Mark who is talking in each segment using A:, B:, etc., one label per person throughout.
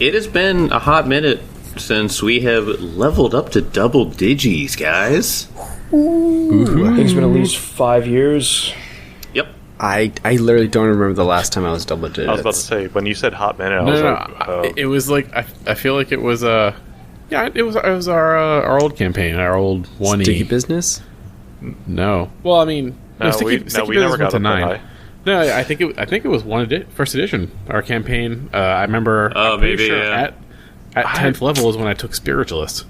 A: it has been a hot minute since we have leveled up to double digis, guys.
B: I think it's been at least 5 years.
A: Yep.
C: I literally don't remember the last time I was double digits.
D: I was about to say, when you said hot minute, I was like...
E: It was like, I feel like it was, it was our old campaign, our old 1E.
C: Sticky business?
E: No. Well, I mean...
D: we never got
E: to
D: up
E: 9.
D: that high.
E: No, I think it was first edition. Our campaign. I remember. I'm pretty sure at 10th level is when I took Spiritualist.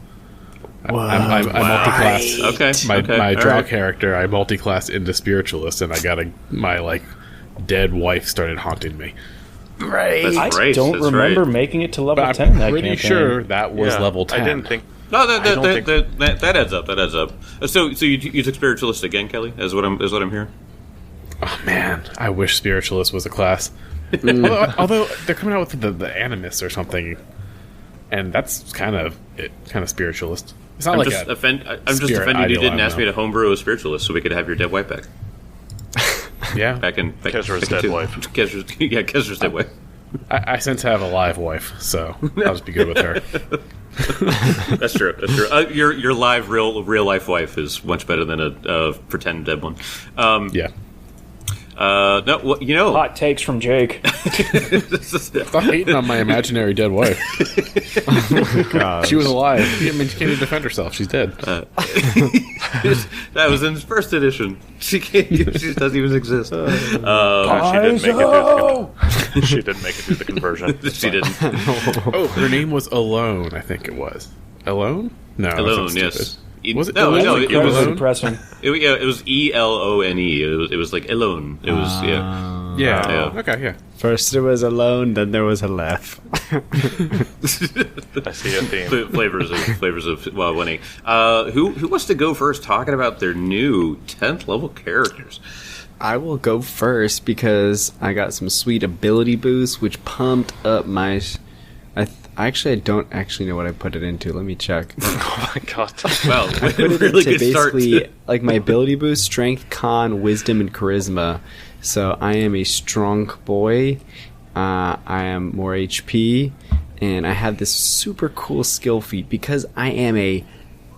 E: I multi-classed.
A: Okay.
E: My draw character. I multi-classed into Spiritualist, and I got my dead wife started haunting me.
C: Right.
B: I don't remember making it to level 10 in that
E: pretty
B: campaign.
E: Sure that was level 10.
D: I didn't think...
A: No, that adds up. That adds up. So you took Spiritualist again, Kelly? Is what I'm hearing.
E: Oh man, I wish Spiritualist was a class. although they're coming out with the Animus or something, and that's kind of Spiritualist. It's not
A: I'm
E: like
A: just
E: I'm
A: just offended you didn't ask me to homebrew a Spiritualist so we could have your dead wife back.
E: Yeah,
A: back in
D: Kezra's dead wife.
A: Kezra's dead wife.
E: I since have a live wife, so I'll just be good with her.
A: That's true. Your live real life wife is much better than a pretend dead one.
E: Yeah.
A: No, well, you know,
B: hot takes from Jake.
E: Stop hating on my imaginary dead wife. She was alive. I mean, she can't even defend herself. She's dead.
A: That was in first edition. She doesn't even exist.
D: She didn't make it through the conversion.
A: She didn't.
E: Oh, her name was Alone. I think it was Alone. No,
A: Alone. Yes.
E: Was it?
A: No,
E: Alone?
A: it was
B: depressing.
A: It was Elone. It was like Alone. It was
E: Yeah. Okay. Yeah.
C: First it was alone, then there was a laugh.
D: I see a theme.
A: flavors of 1A. Who wants to go first talking about their new 10th level characters?
C: I will go first because I got some sweet ability boosts, which pumped up my... I don't actually know what I put it into. Let me check.
D: Oh my god.
A: Wow.
C: I put it
A: really
C: into
A: good start.
C: basically like my ability boost, strength, con, wisdom, and charisma. So I am a strong boy. I am more HP. And I have this super cool skill feat because I am a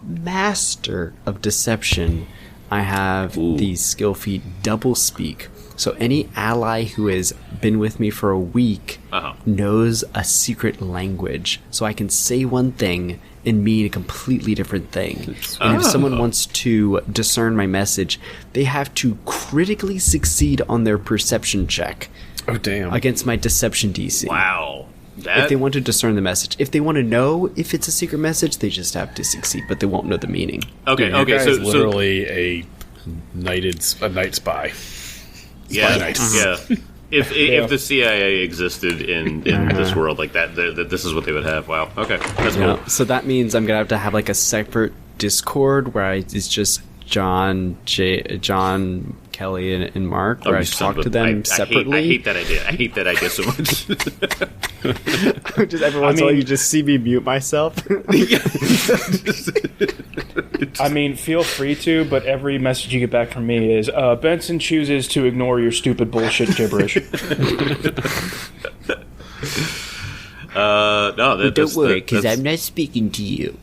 C: master of deception. I have the skill feat double speak. So any ally who has been with me for a week knows a secret language. So I can say one thing and mean a completely different thing. And if someone wants to discern my message, they have to critically succeed on their perception check.
E: Oh, damn.
C: Against my deception DC.
A: Wow.
C: If they want to discern the message. If they want to know if it's a secret message, they just have to succeed, but they won't know the meaning.
A: Okay,
E: so literally a night spy.
A: Yeah. If the CIA existed in this world like that, this is what they would have. Wow. Okay, that's cool.
C: So that means I'm gonna have like a separate Discord where it's just John, Kelly, and Mark, where I talk to them separately.
A: I hate that idea. I hate that idea so much.
C: Just every once in a while, you just see me mute myself.
B: I mean, feel free to, but every message you get back from me is, Benson chooses to ignore your stupid bullshit gibberish.
C: Don't worry, because I'm not speaking to you.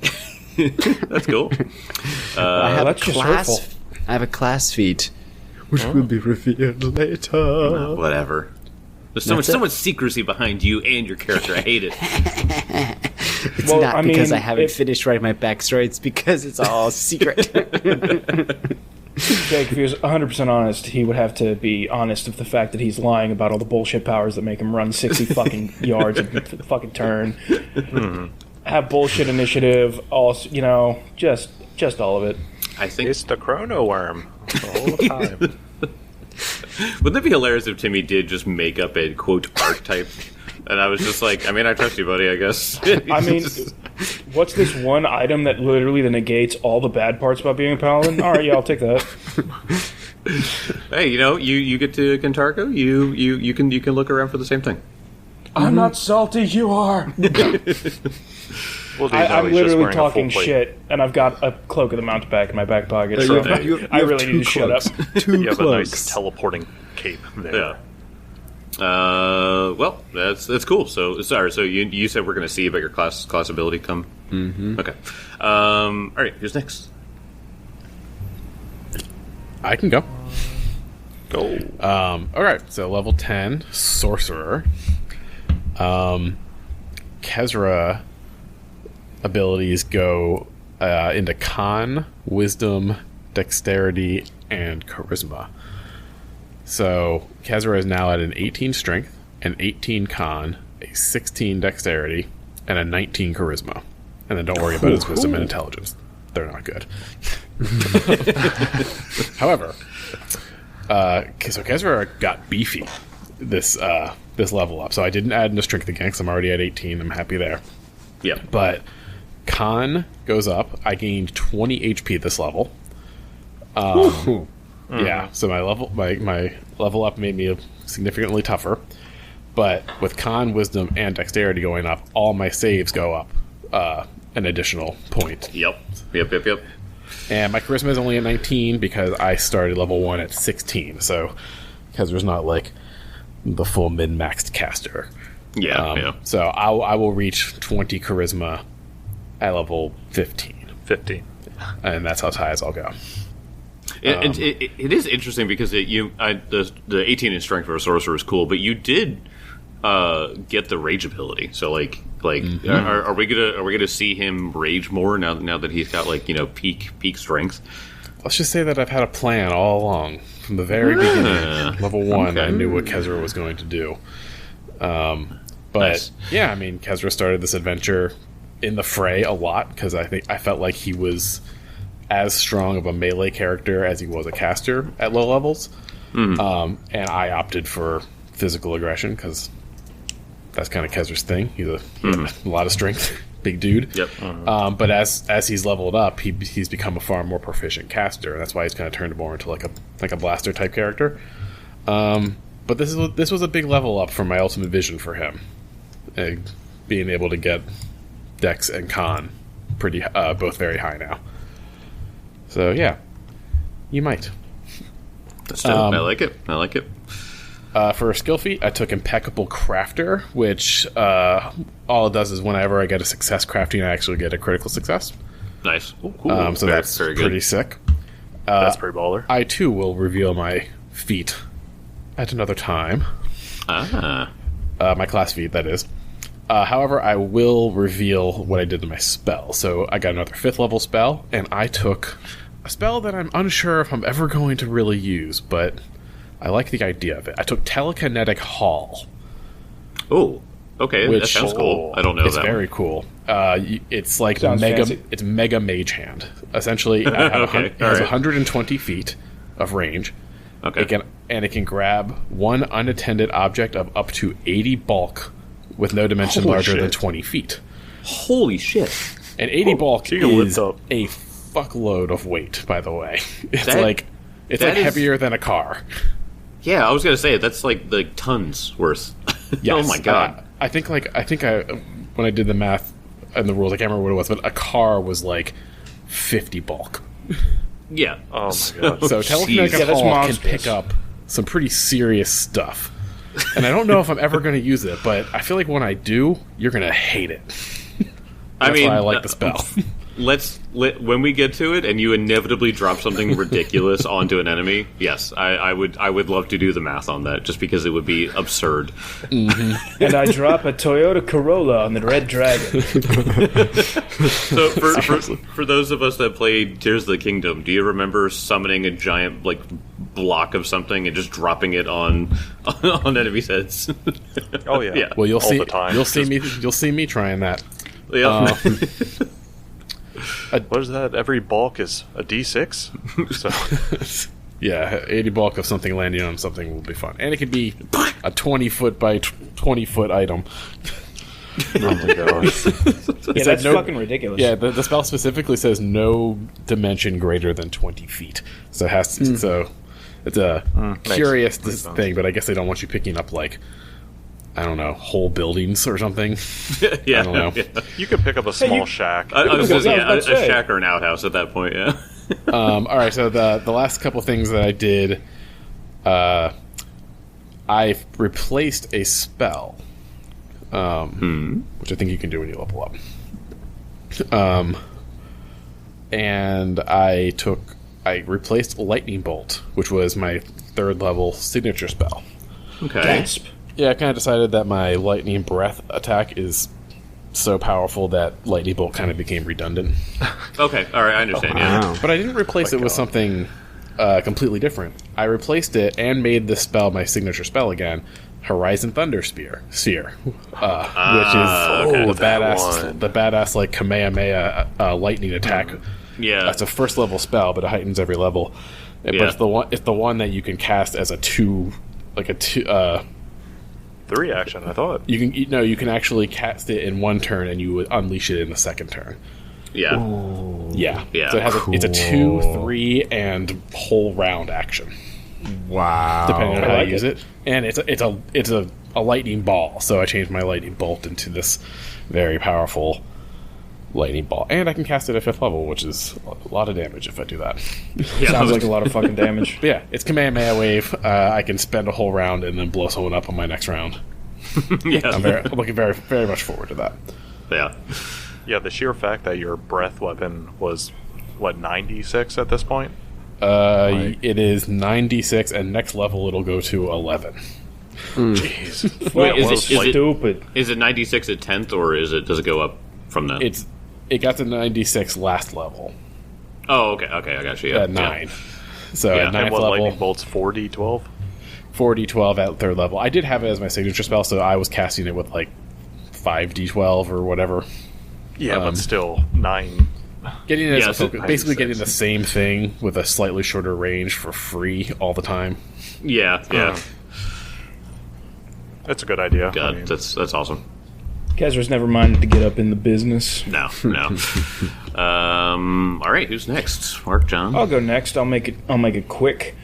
A: That's cool.
C: I have
B: that's just hurtful.
C: I have a class feat, which will be revealed later.
A: Whatever. There's so much secrecy behind you and your character. I hate it.
C: It's not because I haven't finished writing my backstory. It's because it's all secret.
B: Jake, if he was 100% honest, he would have to be honest of the fact that he's lying about all the bullshit powers that make him run 60 fucking yards a fucking turn. Mm-hmm. Have bullshit initiative, also, just all of it.
A: I think
D: it's the chrono worm the whole time.
A: Wouldn't it be hilarious if Timmy did just make up a quote archetype? And I was just like, I trust you, buddy, I guess.
B: What's this one item that literally negates all the bad parts about being a paladin? All right, yeah, I'll take that.
A: Hey, you get to Kintargo, you can look around for the same thing.
B: I'm not salty, you are.
D: Well,
B: I'm literally talking shit, and I've got a Cloak of the Mountebank in my back pocket, so I really need to shut up.
D: You have a nice teleporting cape there.
A: Yeah. Well, that's cool. So sorry. So you said we're going to see about your class ability come.
C: Mm-hmm.
A: Okay. All right. Who's next?
E: I can go.
D: Go.
E: All right. So level 10 sorcerer. Kezra abilities go into con, wisdom, dexterity, and charisma. So Kezra is now at an 18 strength, an 18 con, a 16 dexterity, and a 19 charisma. And then don't worry about his wisdom and intelligence. They're not good. However, so Kezra got beefy this level up. So I didn't add into strength again because I'm already at 18. I'm happy there.
A: Yeah.
E: But con goes up. I gained 20 HP this level. Yeah, so my level up made me significantly tougher. But with con, wisdom, and dexterity going up, all my saves go up an additional point.
A: Yep.
E: And my charisma is only at 19 because I started level 1 at 16. So Kezra's not like the full min-maxed caster.
A: Yeah.
E: So I will reach 20 charisma at level 15.
D: 15.
E: And that's how high as I'll go.
A: It is interesting because the 18 in strength for a sorcerer is cool, but you did get the rage ability. So are we gonna see him rage more now that he's got peak strength?
E: Let's just say that I've had a plan all along from the very beginning. Level 1, I knew what Kezra was going to do. But
A: nice.
E: Yeah, I mean, Kezra started this adventure in the fray a lot because I felt like he was as strong of a melee character as he was a caster at low levels. And I opted for physical aggression because that's kind of Kezra's thing. He had a lot of strength, big dude.
A: Yep.
E: But as he's leveled up, he's become a far more proficient caster, and that's why he's kind of turned more into like a blaster type character. But this was a big level up from my ultimate vision for him, being able to get Dex and Con pretty both very high now. So yeah, you might.
A: That's dope. I like it.
E: For a skill feat, I took Impeccable Crafter, which all it does is whenever I get a success crafting, I actually get a critical success.
A: Nice. Cool.
E: So that's
A: very
E: pretty
A: good.
E: sick.
D: That's pretty baller.
E: I too will reveal my feat at another time. My class feat, that is. However, I will reveal what I did to my spell. So I got another 5th level spell, and I took a spell that I'm unsure if I'm ever going to really use, but I like the idea of it. I took Telekinetic Haul.
A: Oh, okay. That sounds cool. I don't know
E: it's
A: that.
E: It's very cool. It's like
B: Sounds fancy.
E: It's mega mage hand. Essentially, it has 120 feet of range.
A: Okay.
E: It can grab one unattended object of up to 80 bulk with no dimension larger than 20 feet.
A: Holy shit.
E: And 80 bulk
D: you can lift
E: is
D: up.
E: a fuckload of weight, by the way. It's
A: That-
E: like heavier than a car.
A: Yeah, I was gonna say that's like tons worth.
E: Yes.
A: Oh my god.
E: I think when I did the math and the rules, I can't remember what it was, but a car was like 50 bulk.
A: Yeah.
D: Oh my god.
E: So Telekinetic
B: Yeah, that's
E: Haul can
B: monstrous.
E: pick up some pretty serious stuff. And I don't know if I'm ever going to use it, but I feel like when I do, you're going to hate it. That's why I like the spell.
A: When we get to it and you inevitably drop something ridiculous onto an enemy, yes, I would love to do the math on that just because it would be absurd.
B: And I drop a Toyota Corolla on the Red Dragon.
A: So for those of us that played Tears of the Kingdom, do you remember summoning a giant block of something and just dropping it on enemies' heads?
D: Oh yeah.
A: Yeah.
E: Well, you'll
D: All
E: see.
D: the time.
E: You'll see me trying that.
A: Yeah.
D: What is that? Every bulk is a D6. So
E: Yeah, 80 bulk of something landing on something will be fun, and it could be a 20-foot by 20-foot item.
D: oh my god.
B: Yeah, that's fucking ridiculous.
E: Yeah, the spell specifically says no dimension greater than 20 feet. So it has to, so it's a curious thing, but I guess they don't want you picking up I don't know, whole buildings or something.
A: Yeah.
E: I don't know.
A: Yeah.
D: You could pick up a small shack.
A: I was gonna say,
B: I was about to
A: a
B: say.
A: shack or an outhouse at that point. Yeah.
E: All right, so the last couple things that I did, I've replaced a spell, which I think you can do when you level up. And I replaced Lightning Bolt, which was my 3rd level signature spell.
A: Okay.
B: Gasp.
E: Yeah, I kind of decided that my Lightning Breath attack is so powerful that Lightning Bolt kind of became redundant.
A: Okay, all right, I understand. Yeah.
E: But I didn't replace it with something completely different. I replaced it and made this spell my signature spell again, Horizon Thunder Sphere, which is the badass like Kamehameha lightning attack.
A: Yeah,
E: that's a 1st level spell, but it heightens every level. But it's the one that you can cast as a 2, like a 2.
D: 3 action, I thought.
E: You can actually cast it in 1 turn, and you would unleash it in the 2nd turn.
A: Yeah.
E: Ooh. Yeah.
A: Yeah.
E: So it's a 2, 3, and whole round action.
C: Wow.
E: Depending on how you use it. And it's a lightning ball, so I changed my lightning bolt into this very powerful lightning ball. And I can cast it at 5th level, which is a lot of damage if I do that.
A: Yeah.
B: Sounds like a lot of fucking damage.
E: But yeah, it's Kamehameha Wave. I can spend a whole round and then blow someone up on my next round.
A: Yeah.
E: I'm looking very, very much forward to that.
A: Yeah.
D: Yeah, the sheer fact that your breath weapon was, 96 at this point?
E: It is 96, and next level it'll go to 11.
D: Jeez.
A: Wait, is it
B: stupid?
A: Is it 96 at 10th, or does it go up from that?
E: It got to 96 last level.
A: Oh, okay, I got you. Yeah.
E: At 9. So
A: Yeah.
E: at
A: And
E: 9th
D: And what,
E: level,
D: lightning bolt's 4d12?
E: 4d12 at 3rd level. I did have it as my signature spell, so I was casting it with like 5d12 or whatever.
D: Yeah, but still, 9.
E: Getting it as
A: Yeah,
E: a
A: so
E: focus, basically
D: 96.
E: getting the same thing with a slightly shorter range for free all the time.
A: Yeah.
D: That's a good idea.
A: God,
D: I mean,
A: that's awesome.
B: Kezra's never minded to get up in the business.
A: No. All right, who's next? Mark, John.
B: I'll go next. I'll make it quick.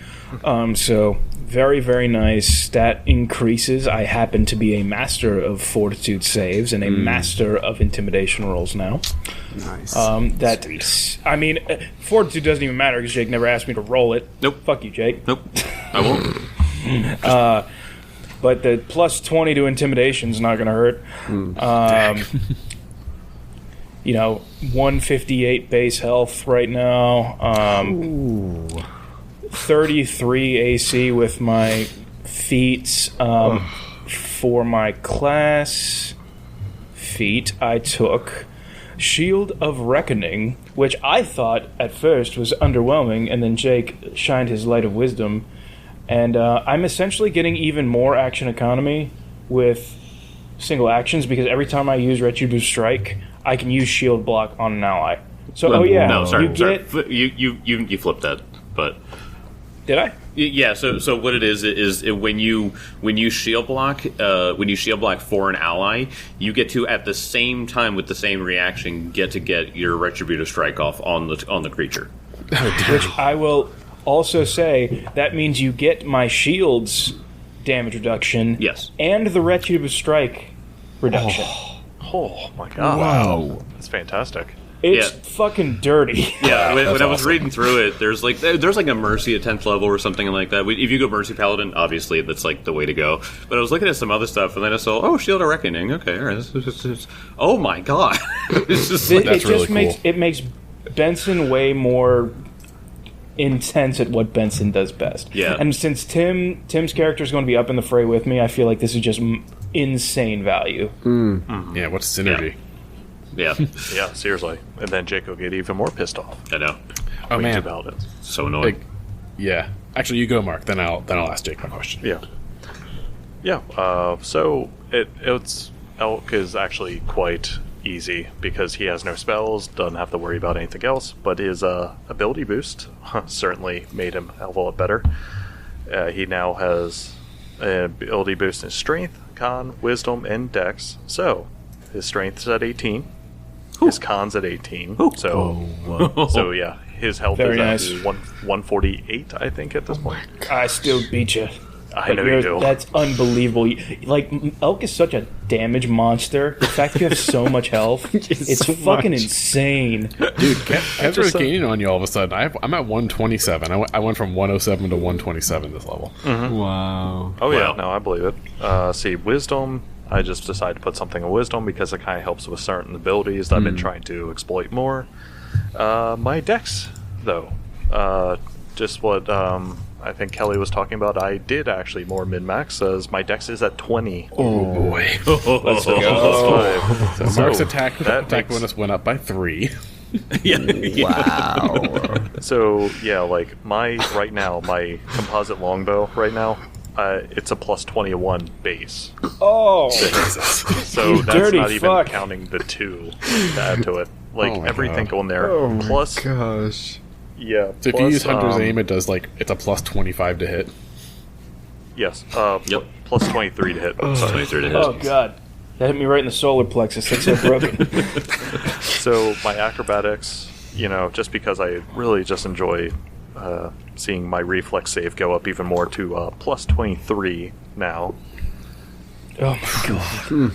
B: So very, very nice stat increases. I happen to be a master of fortitude saves and a master of intimidation rolls now.
C: Nice.
B: I mean, fortitude doesn't even matter because Jake never asked me to roll it.
A: Nope.
B: Fuck you, Jake.
A: Nope. I won't.
B: But the plus 20 to intimidation's not going to hurt. 158 base health right now. 33 AC with my feats. For my class feat, I took Shield of Reckoning, which I thought at first was underwhelming, and then Jake shined his light of wisdom. And I'm essentially getting even more action economy with single actions because every time I use Retributive Strike, I can use shield block on an ally. So,
A: no, sorry.
B: You
A: flipped that, but
B: did I?
A: Yeah. So what it is when you shield block for an ally, you get to at the same time with the same reaction get your Retributive Strike off on the creature.
B: Which I will also say that means you get my shield's damage reduction.
A: Yes.
B: And the Retributive Strike reduction.
D: Oh my god.
C: Wow.
D: That's fantastic.
B: It's fucking dirty.
A: Yeah, when I was reading through it, there's like a Mercy at 10th level or something like that. If you go Mercy Paladin, obviously that's like the way to go. But I was looking at some other stuff, and then I saw, Shield of Reckoning. Okay, all right. Oh my god. It's just like,
E: That's really cool.
B: It makes Benson way more intense at what Benson does best.
A: Yeah.
B: And since Tim's character is going to be up in the fray with me, I feel like this is just insane value.
E: Yeah, what's synergy?
A: yeah,
D: Yeah, seriously. And then Jake will get even more pissed off.
A: I know.
E: Oh man,
D: About it.
A: So annoying.
E: yeah. Actually, you go, Mark. Then I'll ask Jake my question.
D: Yeah. Yeah. So it's Elk is actually quite easy because he has no spells, doesn't have to worry about anything else. But his ability boost certainly made him a hell of a lot better. He now has an ability boost in Strength, Con, Wisdom, and Dex. So his Strength's at 18. His Con's at 18. So yeah, his health
B: Very
D: is
B: nice.
D: at 148, I think, at this point.
B: I still beat you.
D: I know you do.
B: That's unbelievable. Like, Elk is such a damage monster. The fact that you have so much health, it's
C: so
B: fucking
C: much.
B: insane.
E: Dude, Kezra's gaining on you all of a sudden. I'm at 127. I went from 107 to 127 this level.
C: Wow.
D: Oh yeah,
A: Wow.
D: no, I believe it. See, wisdom. I just decided to put something in wisdom because it kind of helps with certain abilities that I've been trying to exploit more. My dex, though, just what I think Kelly was talking about. I did actually more min-max, as my dex is at 20.
E: Oh boy.
D: Let's go.
E: So Mark's attack
D: makes-
E: bonus went up by 3.
C: Wow.
D: So yeah, like right now, my composite longbow right now, it's a plus 21 base.
B: Oh,
D: So
B: You
D: that's
B: dirty
D: not even
B: fuck.
D: counting the 2 to add to it. Like
E: Oh my
D: everything
E: God.
D: on there.
B: Oh my
D: Plus,
C: Gosh.
D: yeah.
E: So if you
D: plus,
E: use Hunter's Aim, it's a plus 25 to hit.
D: yes.
A: Yep.
D: Plus 23 to hit. Sorry.
A: 23 to hit.
B: oh god, that hit me right in the solar plexus. That's so broken.
D: So my acrobatics, just because I really just enjoy seeing my reflex save go up even more to plus 23 now.
B: Oh my god.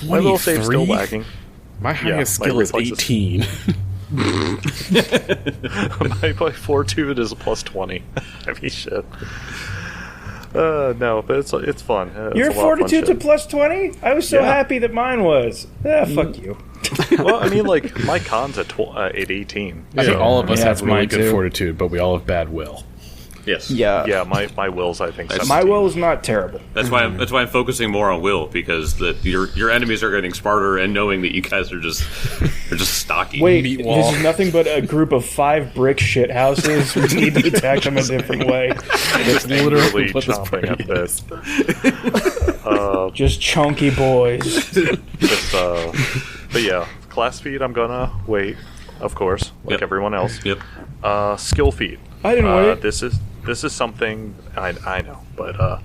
D: My little save's still
E: 23?
D: lagging.
E: My highest
D: my
E: skill is
D: reflex is-
E: 18.
D: my fortitude is a plus 20. I mean, shit. No, but it's fun. It's
B: Your
D: a lot of fun
B: fortitude's a
D: shit.
B: plus 20? I was so
D: Yeah.
B: happy that mine was. Fuck you.
D: Well, I mean, like, my con's at 18.
E: I think all of us
B: Yeah,
E: have
B: it's
E: really
B: mine
E: good
B: too.
E: fortitude, but we all have bad will.
A: Yes.
D: Yeah, my will's, I think,
B: My
D: 17.
B: will is not terrible.
A: That's why I'm focusing more on will, because your enemies are getting smarter and knowing that you guys are just stocky.
B: Wait,
E: Meat
B: this
E: wall.
B: is nothing but a group of 5 brick shit houses. We need to attack them a different way.
E: It's
D: Literally
E: what this
D: chomping
E: party
D: at this.
B: Just chunky boys.
D: But yeah, class feat, I'm gonna wait, of course, like
A: Yep.
D: everyone else.
A: Yep.
D: Skill feat.
B: I didn't wait.
D: This is something I know, but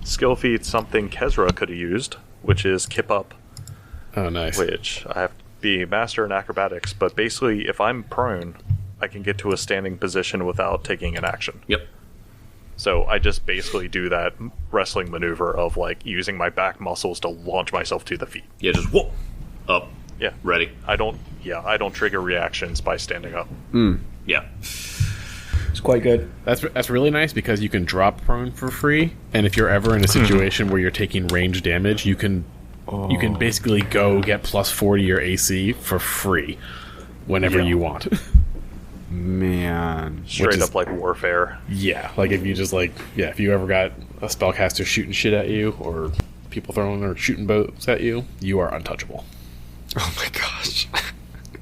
D: skill feat something Kezra could have used, which is kip up,
E: Oh, nice.
D: which I have to be master in acrobatics. But basically, if I'm prone, I can get to a standing position without taking an action.
A: Yep.
D: So I just basically do that wrestling maneuver of like using my back muscles to launch myself to the feet.
A: Yeah. Just whoop up.
D: Yeah,
A: Ready.
D: I don't trigger reactions by standing up.
A: Yeah.
B: It's quite good.
E: That's really nice because you can drop prone for free, and if you're ever in a situation where you're taking range damage, you can basically go get plus 40 your AC for free whenever
D: Yeah.
E: you want.
C: Man.
D: Straight
E: is-
D: up like warfare.
E: Yeah, like if you just if you ever got a spellcaster shooting shit at you, or people throwing or shooting boats at you, you are untouchable.
C: Oh my gosh.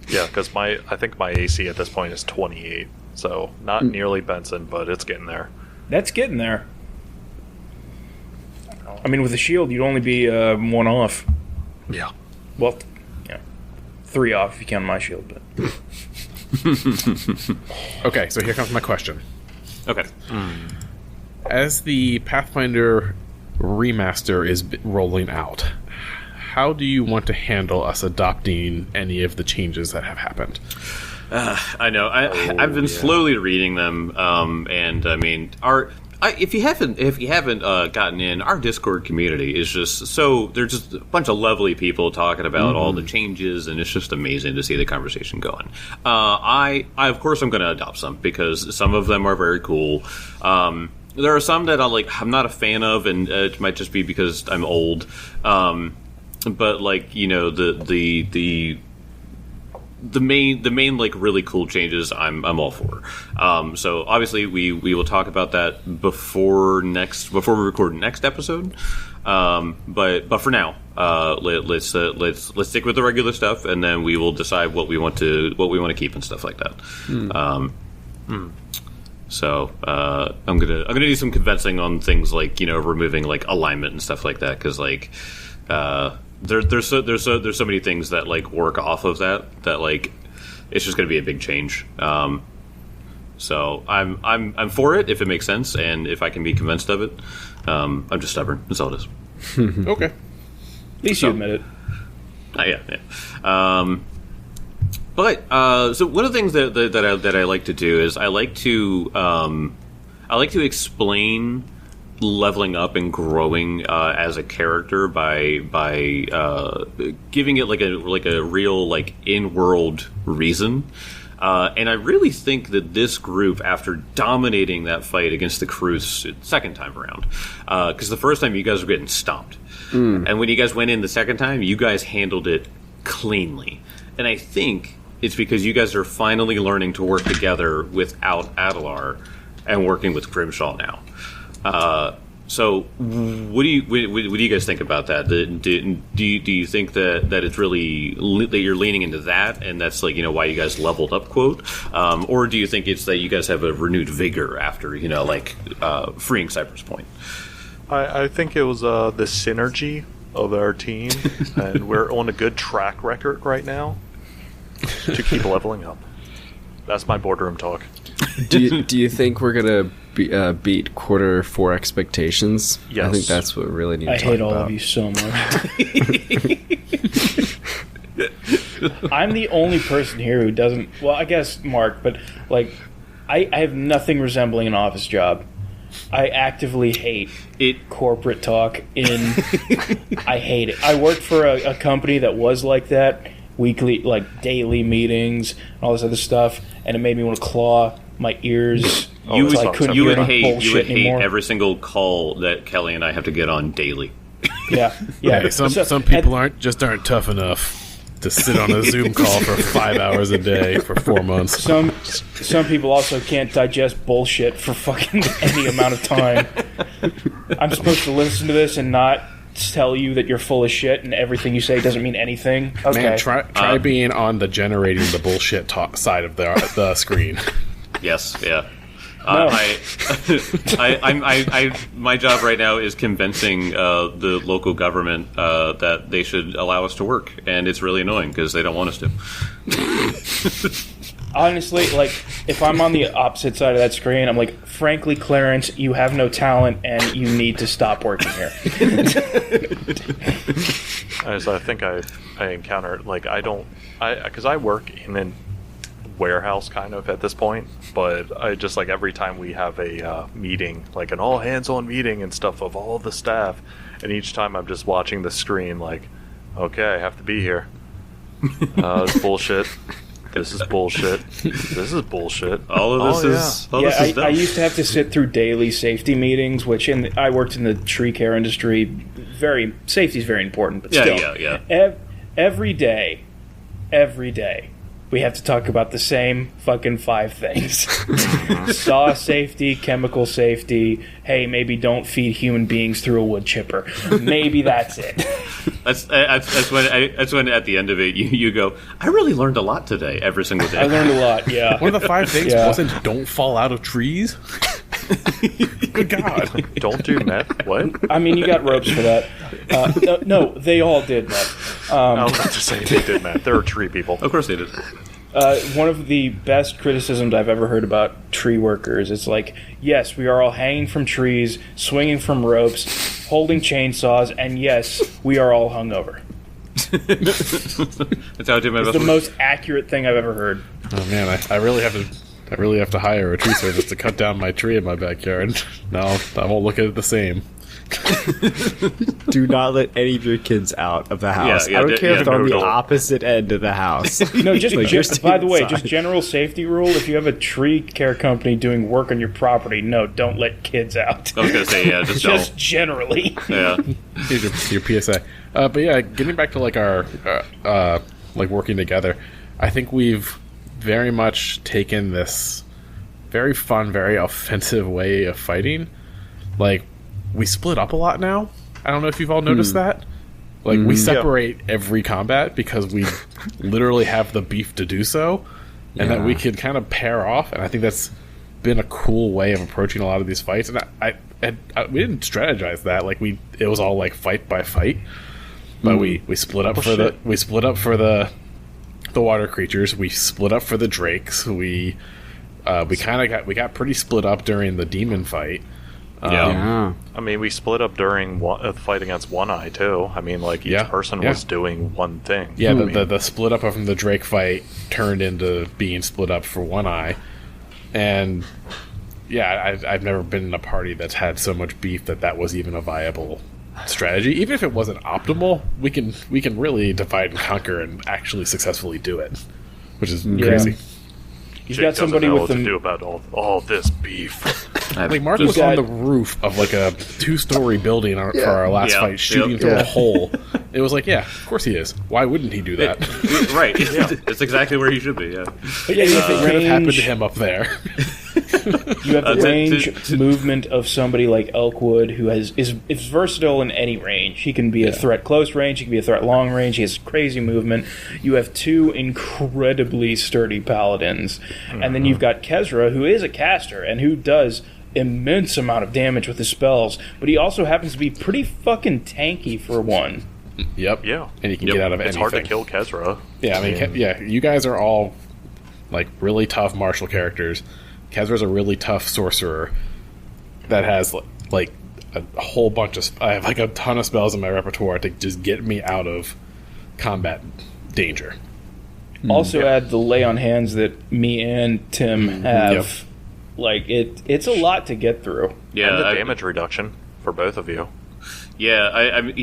D: Yeah, because I think my AC at this point is 28, so not nearly Benson, but it's getting there.
B: That's getting there. I mean, with the shield, you'd only be 1 off.
D: Yeah.
B: Well, yeah, 3 off if you count my shield. But
E: Okay, so here comes my question.
A: Okay.
E: As the Pathfinder remaster is rolling out, how do you want to handle us adopting any of the changes that have happened?
A: I know. I've been slowly reading them, and I mean, if you haven't gotten in, our Discord community is just so they're just a bunch of lovely people talking about all the changes, and it's just amazing to see the conversation going. I of course I'm going to adopt some because some of them are very cool. There are some that I'm not a fan of, and it might just be because I'm old. But like the main like really cool changes I'm all for. So obviously we will talk about that before we record next episode. But for now, let's stick with the regular stuff, and then we will decide what we want to keep and stuff like that. So I'm gonna do some convincing on things like removing like alignment and stuff like that, because like there's so many things that like work off of that like it's just gonna be a big change. So I'm for it if it makes sense and if I can be convinced of it. I'm just stubborn. That's all it is.
E: Okay.
B: at least you admit it.
A: Yeah. But so one of the things that I like to do is I like to explain leveling up and growing as a character by giving it like a real like in-world reason. And I really think that this group, after dominating that fight against the Cruz second time around, because the first time you guys were getting stomped, and when you guys went in the second time, you guys handled it cleanly. And I think it's because you guys are finally learning to work together without Adelar and working with Grimshaw now. So, what do you guys think about that? Do you think that it's really that you're leaning into that, and that's like why you guys leveled up, quote, or do you think it's that you guys have a renewed vigor after freeing Cypress Point?
D: I think it was the synergy of our team, and we're on a good track record right now to keep leveling up. That's my boardroom talk.
C: Do you think we're gonna beat quarter 4 expectations?
D: Yes.
C: I think that's what we really need to talk about.
B: I hate all of you so much. I'm the only person here who doesn't. Well, I guess Mark, but like, I have nothing resembling an office job. I actively hate corporate talk. I hate it. I worked for a company that was like that, weekly, like daily meetings and all this other stuff, and it made me want to claw my ears.
A: You would hate every single call that Kelly and I have to get on daily.
B: Yeah.
E: Hey, some people aren't tough enough to sit on a Zoom call for 5 hours a day for 4 months.
B: Some people also can't digest bullshit for fucking any amount of time. I'm supposed to listen to this and not tell you that you're full of shit and everything you say doesn't mean anything. Okay.
E: Man, try being on the generating the bullshit side of the screen.
A: Yes, yeah.
B: No.
A: My job right now is convincing the local government that they should allow us to work, and it's really annoying because they don't want us to.
B: Honestly, like, if I'm on the opposite side of that screen, I'm like, frankly, Clarence, you have no talent, and you need to stop working here.
D: As I think I encountered, like, because I work in a warehouse kind of at this point, but I just, like, every time we have a meeting, like an all hands on meeting and stuff of all the staff, and each time I'm just watching the screen like, okay, I have to be here. It's bullshit. This is bullshit. This is bullshit.
A: All of this is
B: I used to have to sit through daily safety meetings, which I worked in the tree care industry. Safety is very important, but still, every day, we have to talk about the same fucking 5 things. Saw safety, chemical safety, hey, maybe don't feed human beings through a wood chipper. Maybe that's it.
A: That's when at the end of it you go, I really learned a lot today, every single day.
B: I learned a lot, yeah.
E: One of the 5 things wasn't don't fall out of trees. Good God.
D: Don't do meth? What?
B: I mean, you got ropes for that. No, they all did meth.
D: I was about to say they did meth. There are tree people.
A: Of course they did.
B: One of the best criticisms I've ever heard about tree workers is like, yes, we are all hanging from trees, swinging from ropes, holding chainsaws, and yes, we are all hungover.
A: That's how I do my best.
B: It's the most accurate thing I've ever heard.
E: Oh man, I really have to hire a tree service to cut down my tree in my backyard. No, I won't look at it the same.
C: Do not let any of your kids out of the house. I don't care if they're on the opposite end of the house.
B: No, by the way, just general safety rule: if you have a tree care company doing work on your property, no, don't let kids out.
A: I was gonna say,
B: just generally.
A: Yeah,
E: your PSA. But yeah, getting back to like our like working together, I think we've very much taken this very fun, very offensive way of fighting. Like, we split up a lot now. I don't know if you've all noticed that. Like, we separate every combat because we literally have the beef to do so, and that we can kind of pair off. And I think that's been a cool way of approaching a lot of these fights. And we didn't strategize that. Like, it was all like fight by fight. But we split up for the water creatures. We split up for the drakes. We got pretty split up during the demon fight.
D: I mean, we split up during the fight against One Eye too. I mean, like, each person was doing one thing.
E: Yeah, the split up from the Drake fight turned into being split up for One Eye, and I've never been in a party that's had so much beef that was even a viable strategy. Even if it wasn't optimal, we can really divide and conquer and actually successfully do it, which is crazy.
B: He's
D: Jake
B: got somebody
D: doesn't know
B: with
D: what to
B: them.
D: do about all this beef.
E: Like Mark was on the roof of like a 2-story building for our last fight, shooting through a hole. It was like, of course he is. Why wouldn't he do that?
A: Right. It's exactly where he should be. Yeah.
B: But yeah, you have the
E: What
B: range.
E: happened to him up there?
B: You have the range movement of somebody like Elkwood, who is versatile in any range. He can be a threat close range, he can be a threat long range, he has crazy movement. You have 2 incredibly sturdy paladins. And then you've got Kezra, who is a caster, and who does immense amount of damage with his spells, but he also happens to be pretty fucking tanky for one.
E: Yep.
D: Yeah.
E: And he can get out of
D: it's
E: anything.
D: hard to kill Kezra.
E: Yeah, I mean, you guys are all like really tough martial characters. Kezra's a really tough sorcerer that has like a whole bunch of. I have like a ton of spells in my repertoire to just get me out of combat danger.
B: Also, add the lay on hands that me and Tim have.
E: Yep.
B: Like it's a lot to get through.
A: Yeah.
D: And the damage reduction for both of you.
A: Yeah, I mean,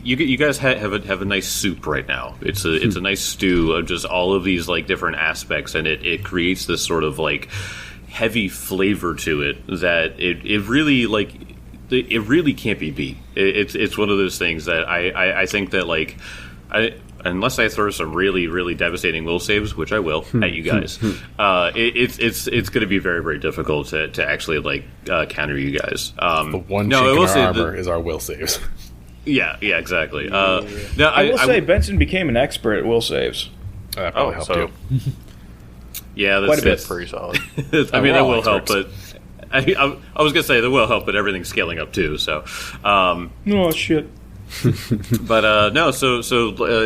A: you guys have a nice soup right now. It's a nice stew of just all of these like different aspects, and it creates this sort of like heavy flavor to it that it really can't be beat. It's one of those things that I think that like unless I throw some really, really devastating will saves, which I will at you guys, it's going to be very, very difficult to actually like counter you guys.
E: The one chink in our armor is our will saves.
A: Yeah, exactly.
B: I will say Benson became an expert at will saves.
E: That probably helped you.
A: Yeah,
B: Quite a bit.
A: that's
D: Pretty solid.
A: I mean, that will help, but I was going to say that will help, but everything's scaling up too. So,
B: Oh shit.
A: but no. So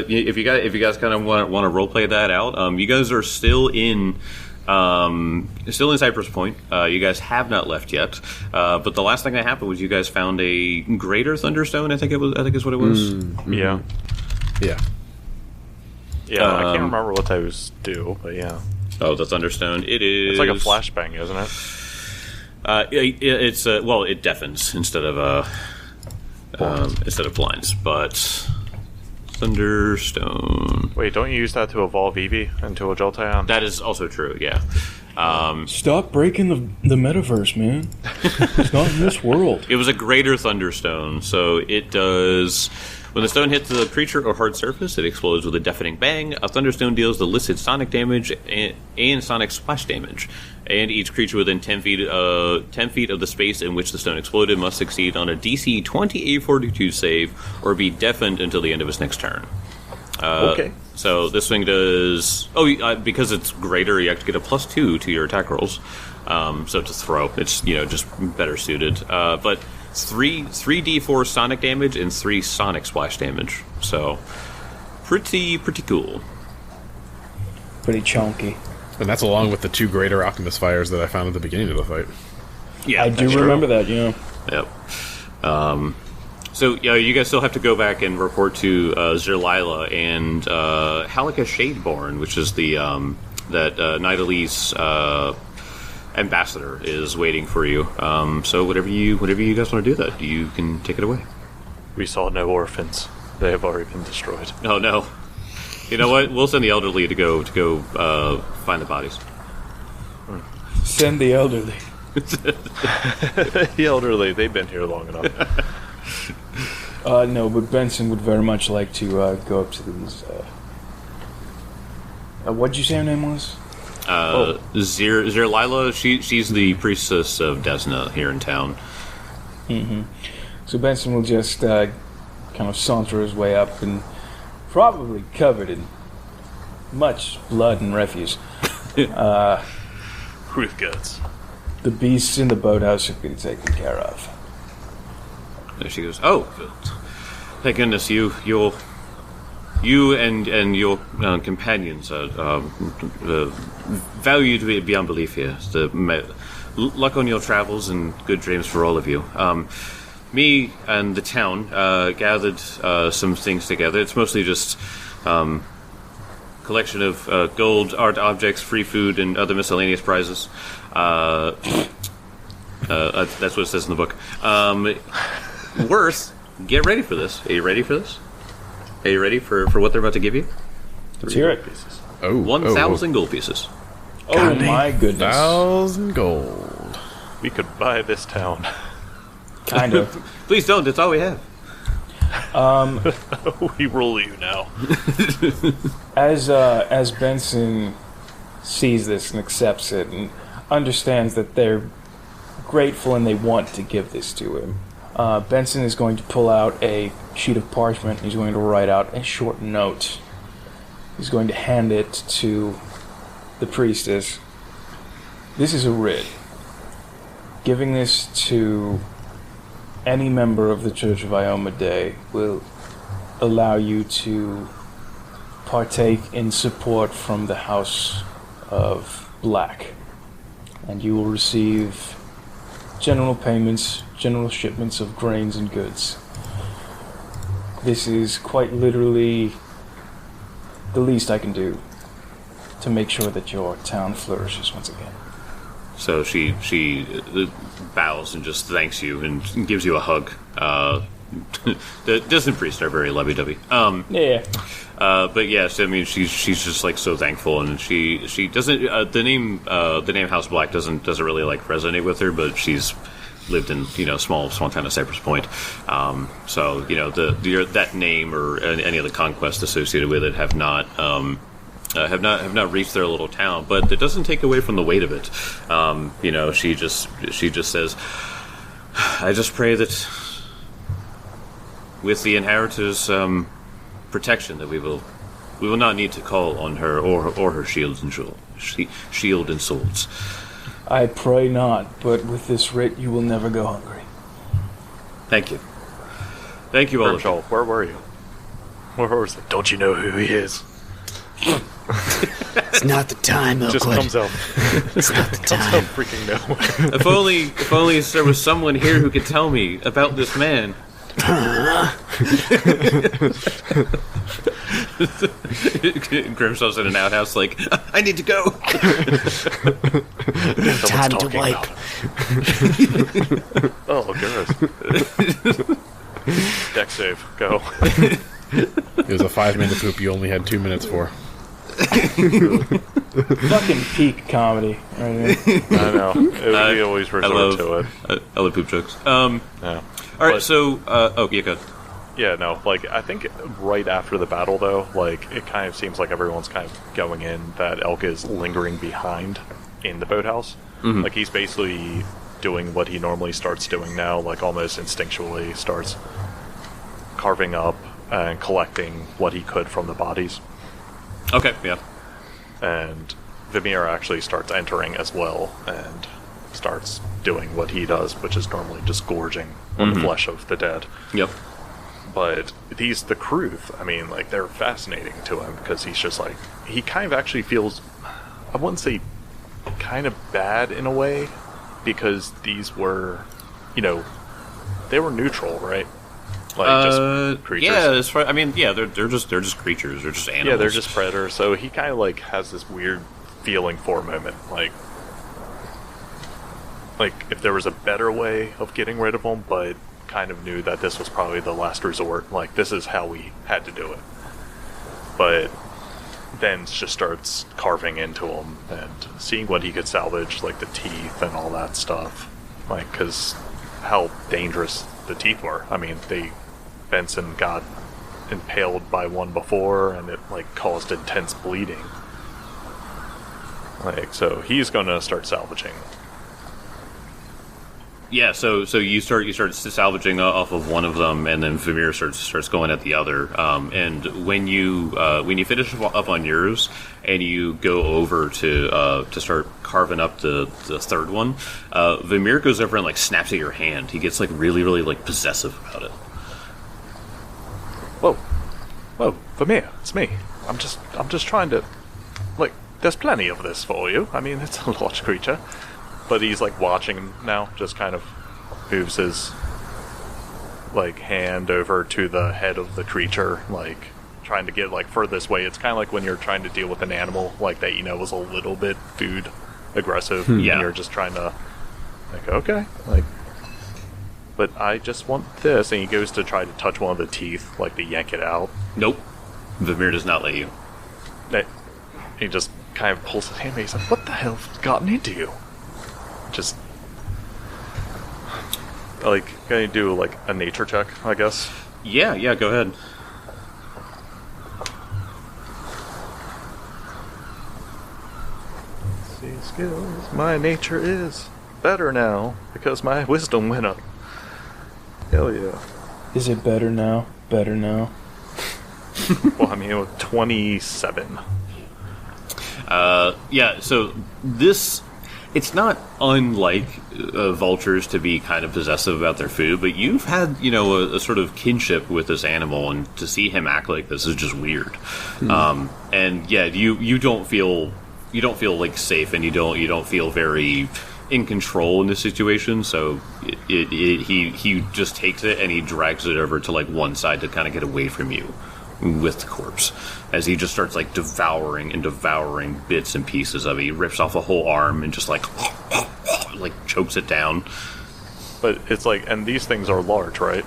A: if you guys kind of want to role play that out, you guys are still in Cypress Point. You guys have not left yet. But the last thing that happened was you guys found a greater thunderstone. I think is what it was.
D: Yeah.
E: Yeah.
D: Yeah, I can't remember what those do, but yeah.
A: Oh, the thunderstone. It is.
D: It's like a flashbang, isn't it?
A: It's it deafens instead of blinds, but thunderstone.
D: Wait, don't you use that to evolve Eevee into a Jolteon?
A: That is also true. Yeah.
B: Stop breaking the metaverse, man. It's not in this world.
A: It was a greater thunderstone, so it does. When the stone hits the creature or hard surface, it explodes with a deafening bang. A thunderstone deals the listed sonic damage and sonic splash damage. And each creature within 10 feet of the space in which the stone exploded must succeed on a DC 20 A42 save or be deafened until the end of its next turn.
D: Okay.
A: So this thing does... because it's greater, you have to get a +2 to your attack rolls. So to throw, it's just better suited. But 3d4 sonic damage and 3 sonic splash damage. So pretty cool.
B: Pretty chunky.
E: And that's along with the 2 greater Optimus fires that I found at the beginning of the fight.
A: Yeah,
B: I do remember that. Yeah.
A: Yep. So you guys still have to go back and report to Zerlila and Halika Shadeborn, which is the that Nidalee's ambassador is waiting for you. So whatever you guys want to do, that you can take it away.
D: We saw no orphans. They have already been destroyed.
A: Oh no. You know what? We'll send the elderly to go find the bodies.
B: Send the elderly.
D: The elderly, they've been here long enough.
B: No, but Benson would very much like to go up to these. What'd you say her name was?
A: Zerlila. She's the priestess of Desna here in town.
B: Mm-hmm. So Benson will just kind of saunter his way up, and probably covered in much blood and refuse.
D: With guts.
B: The beasts in the boathouse have been taken care of.
A: There she goes. Oh, thank goodness you and your companions are valued beyond belief here. Luck on your travels and good dreams for all of you. Me and the town gathered some things together. It's mostly just collection of gold, art objects, free food, and other miscellaneous prizes. That's what it says in the book. Worth, get ready for this. Are you ready for this? Are you ready for what they're about to give you?
B: Let's hear it.
D: Pieces.
A: 1,000 gold pieces.
B: Oh my goodness.
E: 1,000 gold.
D: We could buy this town.
B: Kind of.
A: Please don't. That's all we have.
D: We rule you now.
B: As Benson sees this and accepts it and understands that they're grateful and they want to give this to him, Benson is going to pull out a sheet of parchment. He's going to write out a short note. He's going to hand it to the priestess. This is a writ. Giving this to any member of the Church of Ioma Day will allow you to partake in support from the House of Black. And you will receive general payments, general shipments of grains and goods. This is quite literally the least I can do to make sure that your town flourishes once again.
A: So she bows and just thanks you and gives you a hug. The distant priests are very lovey-dovey.
B: Yeah.
A: But yes, I mean she's just like so thankful, and she doesn't the name House Black doesn't really like resonate with her, but she's lived in small town of Cypress Point, so that name or any of the conquests associated with it have not reached their little town, but it doesn't take away from the weight of it. She just says, I just pray that with the inheritors' protection that we will not need to call on her or her shield and swords.
B: I pray not, but with this writ you will never go hungry.
A: Thank you. Thank you all.
D: Virgil, where were you? Where was it? Don't you know who he is?
C: It's not the time, Oakwood.
D: Just comes out.
C: It's not the
D: Comes out
C: time.
D: freaking nowhere.
A: If only there was someone here who could tell me about this man. Grimshaw's in an outhouse like, I need to go.
C: Time to wipe.
D: Oh, goodness. Deck save. Go.
E: It was a 5-minute poop you only had 2 minutes for.
B: Fucking peak comedy. Right here.
D: I know. We always resort to it.
A: I love poop jokes.
D: Yeah.
A: All right,
D: But-
A: so yeah, go ahead.
D: Yeah, no, I think right after the battle, though, it kind of seems like everyone's kind of going in that Elk is lingering behind in the boathouse.
A: Mm-hmm.
D: He's basically doing what he normally starts doing now, almost instinctually starts carving up and collecting what he could from the bodies.
A: Okay, yeah.
D: And Vimir actually starts entering as well and starts doing what he does, which is normally just gorging on the flesh of the dead.
A: Yep.
D: But the Kruth, they're fascinating to him because he's just he kind of actually feels, I wouldn't say kind of bad in a way, because these were, they were neutral, right? Just creatures.
A: Yeah, they're just creatures. They're just animals.
D: Yeah, they're just predators. So he kind of has this weird feeling for a moment, if there was a better way of getting rid of them, but kind of knew that this was probably the last resort. This is how we had to do it. But then just starts carving into them and seeing what he could salvage, the teeth and all that stuff. Because how dangerous the teeth were. Benson got impaled by one before, and it caused intense bleeding. So he's gonna start salvaging.
A: Yeah, so you start salvaging off of one of them, and then Vimir starts going at the other. And when you finish up on yours, and you go over to start carving up the third one, Vimir goes over and snaps at your hand. He gets really possessive about it.
D: Whoa, Vimir, it's me. I'm just trying to, there's plenty of this for you. It's a large creature. But he's watching him now, just kind of moves his hand over to the head of the creature, trying to get like furthest way. It's kind of like when you're trying to deal with an animal like that, you know, is a little bit food aggressive.
A: Yeah.
D: And you're just trying to like, okay, like, but I just want this. And he goes to try to touch one of the teeth, like to yank it out.
A: Nope. Vamir does not let you.
D: He just kind of pulls his hand. He's like, "What the hell's gotten into you?" Just like, gonna do like a nature check, I guess.
A: Yeah, go ahead.
D: See skills. My nature is better now because my wisdom went up. Hell yeah.
B: Is it better now? Better now?
D: Well, I mean, with 27.
A: Yeah, so this... It's not unlike vultures to be kind of possessive about their food, but you've had, you know, a sort of kinship with this animal, and to see him act like this is just weird. And yeah, you don't feel like safe, and you don't feel very in control in this situation. So he just takes it and he drags it over to like one side to kind of get away from you with the corpse, as he just starts like devouring bits and pieces of it. He rips off a whole arm and just like chokes it down.
D: But it's like, and these things are large, right?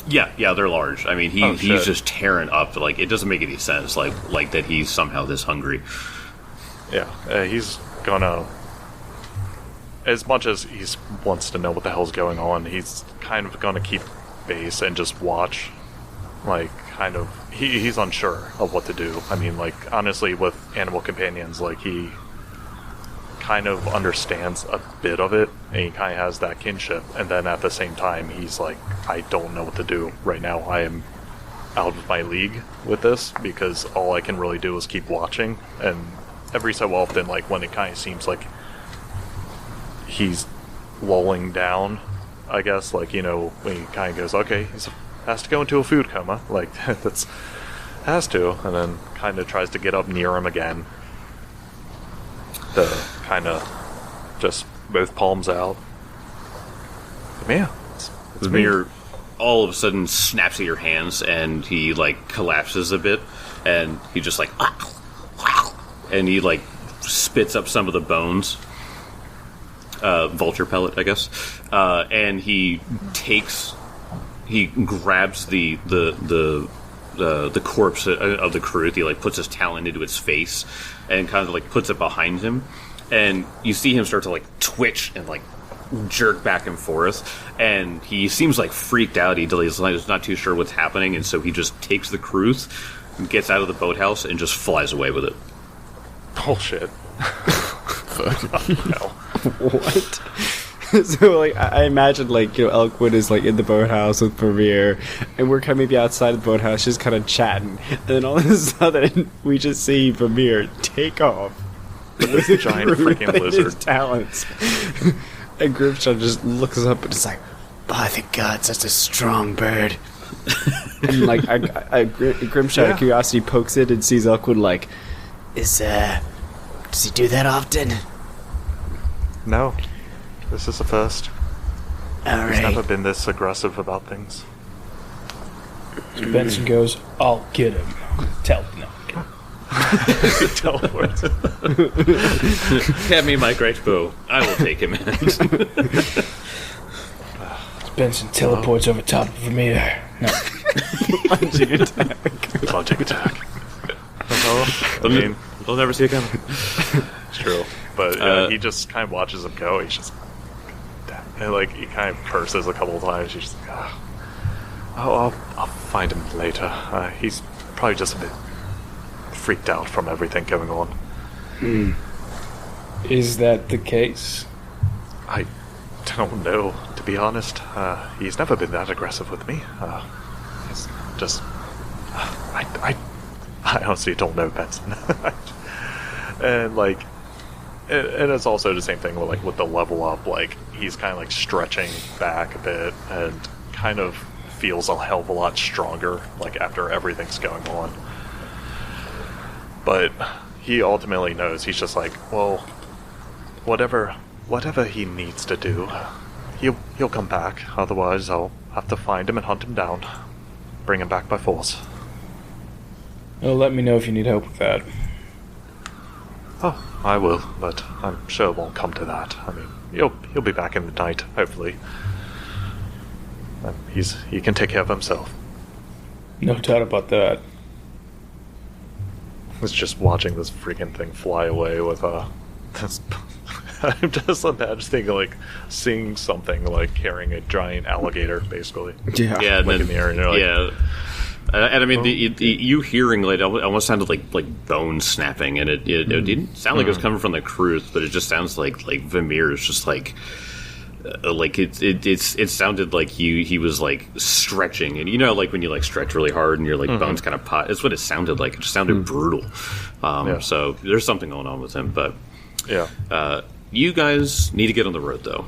A: Yeah, they're large. I mean, he's just tearing up. Like, it doesn't make any sense. Like that he's somehow this hungry.
D: Yeah, he's gonna. As much as he wants to know what the hell's going on, he's kind of gonna keep base and just watch. Like, kind of, he's unsure of what to do. I mean, like, honestly, with animal companions, like, he kind of understands a bit of it, and he kind of has that kinship, and then at the same time, he's like, I don't know what to do right now. I am out of my league with this, because all I can really do is keep watching, and every so often, like, when it kind of seems like he's lulling down, I guess, like, you know, when he kind of goes, okay, he's has to go into a food coma, like, that's, has to, and then kind of tries to get up near him again, to kind of just both palms out. Yeah, it's
A: Vamir all of a sudden snaps at your hands, and he, like, collapses a bit, and he just, like, and he, like, spits up some of the bones. Vulture pellet, I guess. And he grabs the corpse of the Karut. He like puts his talon into its face and kind of like puts it behind him, and you see him start to like twitch and like jerk back and forth, and he seems like freaked out. He's not too sure what's happening, and so he just takes the Karut, gets out of the boathouse, and just flies away with it.
D: bullshit. No.
C: What? So, like, I imagine, like, you know, Elkwood is, like, in the boathouse with Vermeer, and we're kind of maybe outside the boathouse just kind of chatting, and then all of a sudden, we just see Vermeer take off
D: With a giant freaking lizard.
C: his talons. And Grimshaw just looks up and is like, by the gods, that's a strong bird. And, like, Grimshaw, out of curiosity, pokes it and sees Elkwood, like, does he do that often?
D: No. This is the first.
C: All
D: He's
C: right.
D: never been this aggressive about things.
B: So Benson goes, I'll get him.
D: Teleport.
A: Hand me my great bow. I will take him in.
B: Benson teleports over top of Vermeer. No.
C: Plunging attack.
D: Plunging attack. I mean,
A: They'll never see it coming.
D: it's true. But he just kind of watches him go. He's just... And, like, he kind of curses a couple of times. He's just like, I'll find him later. He's probably just a bit freaked out from everything going on.
B: Is that the case?
D: I don't know, to be honest. He's never been that aggressive with me. It's just... I honestly don't know, Benson. And, like... And it's also the same thing with, like, with the level up. Like, he's kind of, like, stretching back a bit and kind of feels a hell of a lot stronger, like, after everything's going on. But he ultimately knows. He's just like, well, whatever he needs to do, he'll come back. Otherwise, I'll have to find him and hunt him down, bring him back by force.
B: Well, let me know if you need help with that.
D: Oh, I will, but I'm sure it won't come to that. I mean, he'll be back in the night, hopefully. He can take care of himself.
B: No doubt about that.
D: I was just watching this freaking thing fly away with this. I'm just imagining like seeing something like carrying a giant alligator, basically.
C: Yeah.
A: Yeah, and
D: Like
A: then,
D: in the air, and you're like,
A: yeah. And I mean, you hearing like it almost sounded like bones snapping, and it didn't sound like it was coming from the cruise, but it just sounds like Vamir is just like it sounded like he was like stretching, and like when you like stretch really hard and your like bones kind of pot. That's what it sounded like. It just sounded brutal. So there's something going on with him, but
D: yeah.
A: You guys need to get on the road though.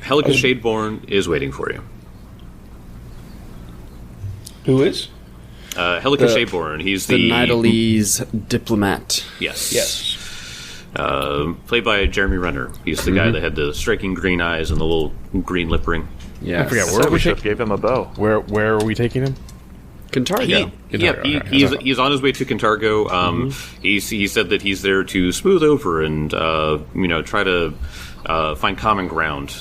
A: Helga Shadeborn is waiting for you.
B: Who is?
A: Helga Shadeborn. He's the
C: Nidalese diplomat.
A: Yes. Played by Jeremy Renner. He's the guy that had the striking green eyes and the little green lip ring.
C: Yeah.
E: I forget
D: So
E: where
D: we
E: we
D: should have gave him a bow.
E: where are we taking him?
C: Kintargo.
A: He's on his way to Kintargo. He said that he's there to smooth over and try to find common ground.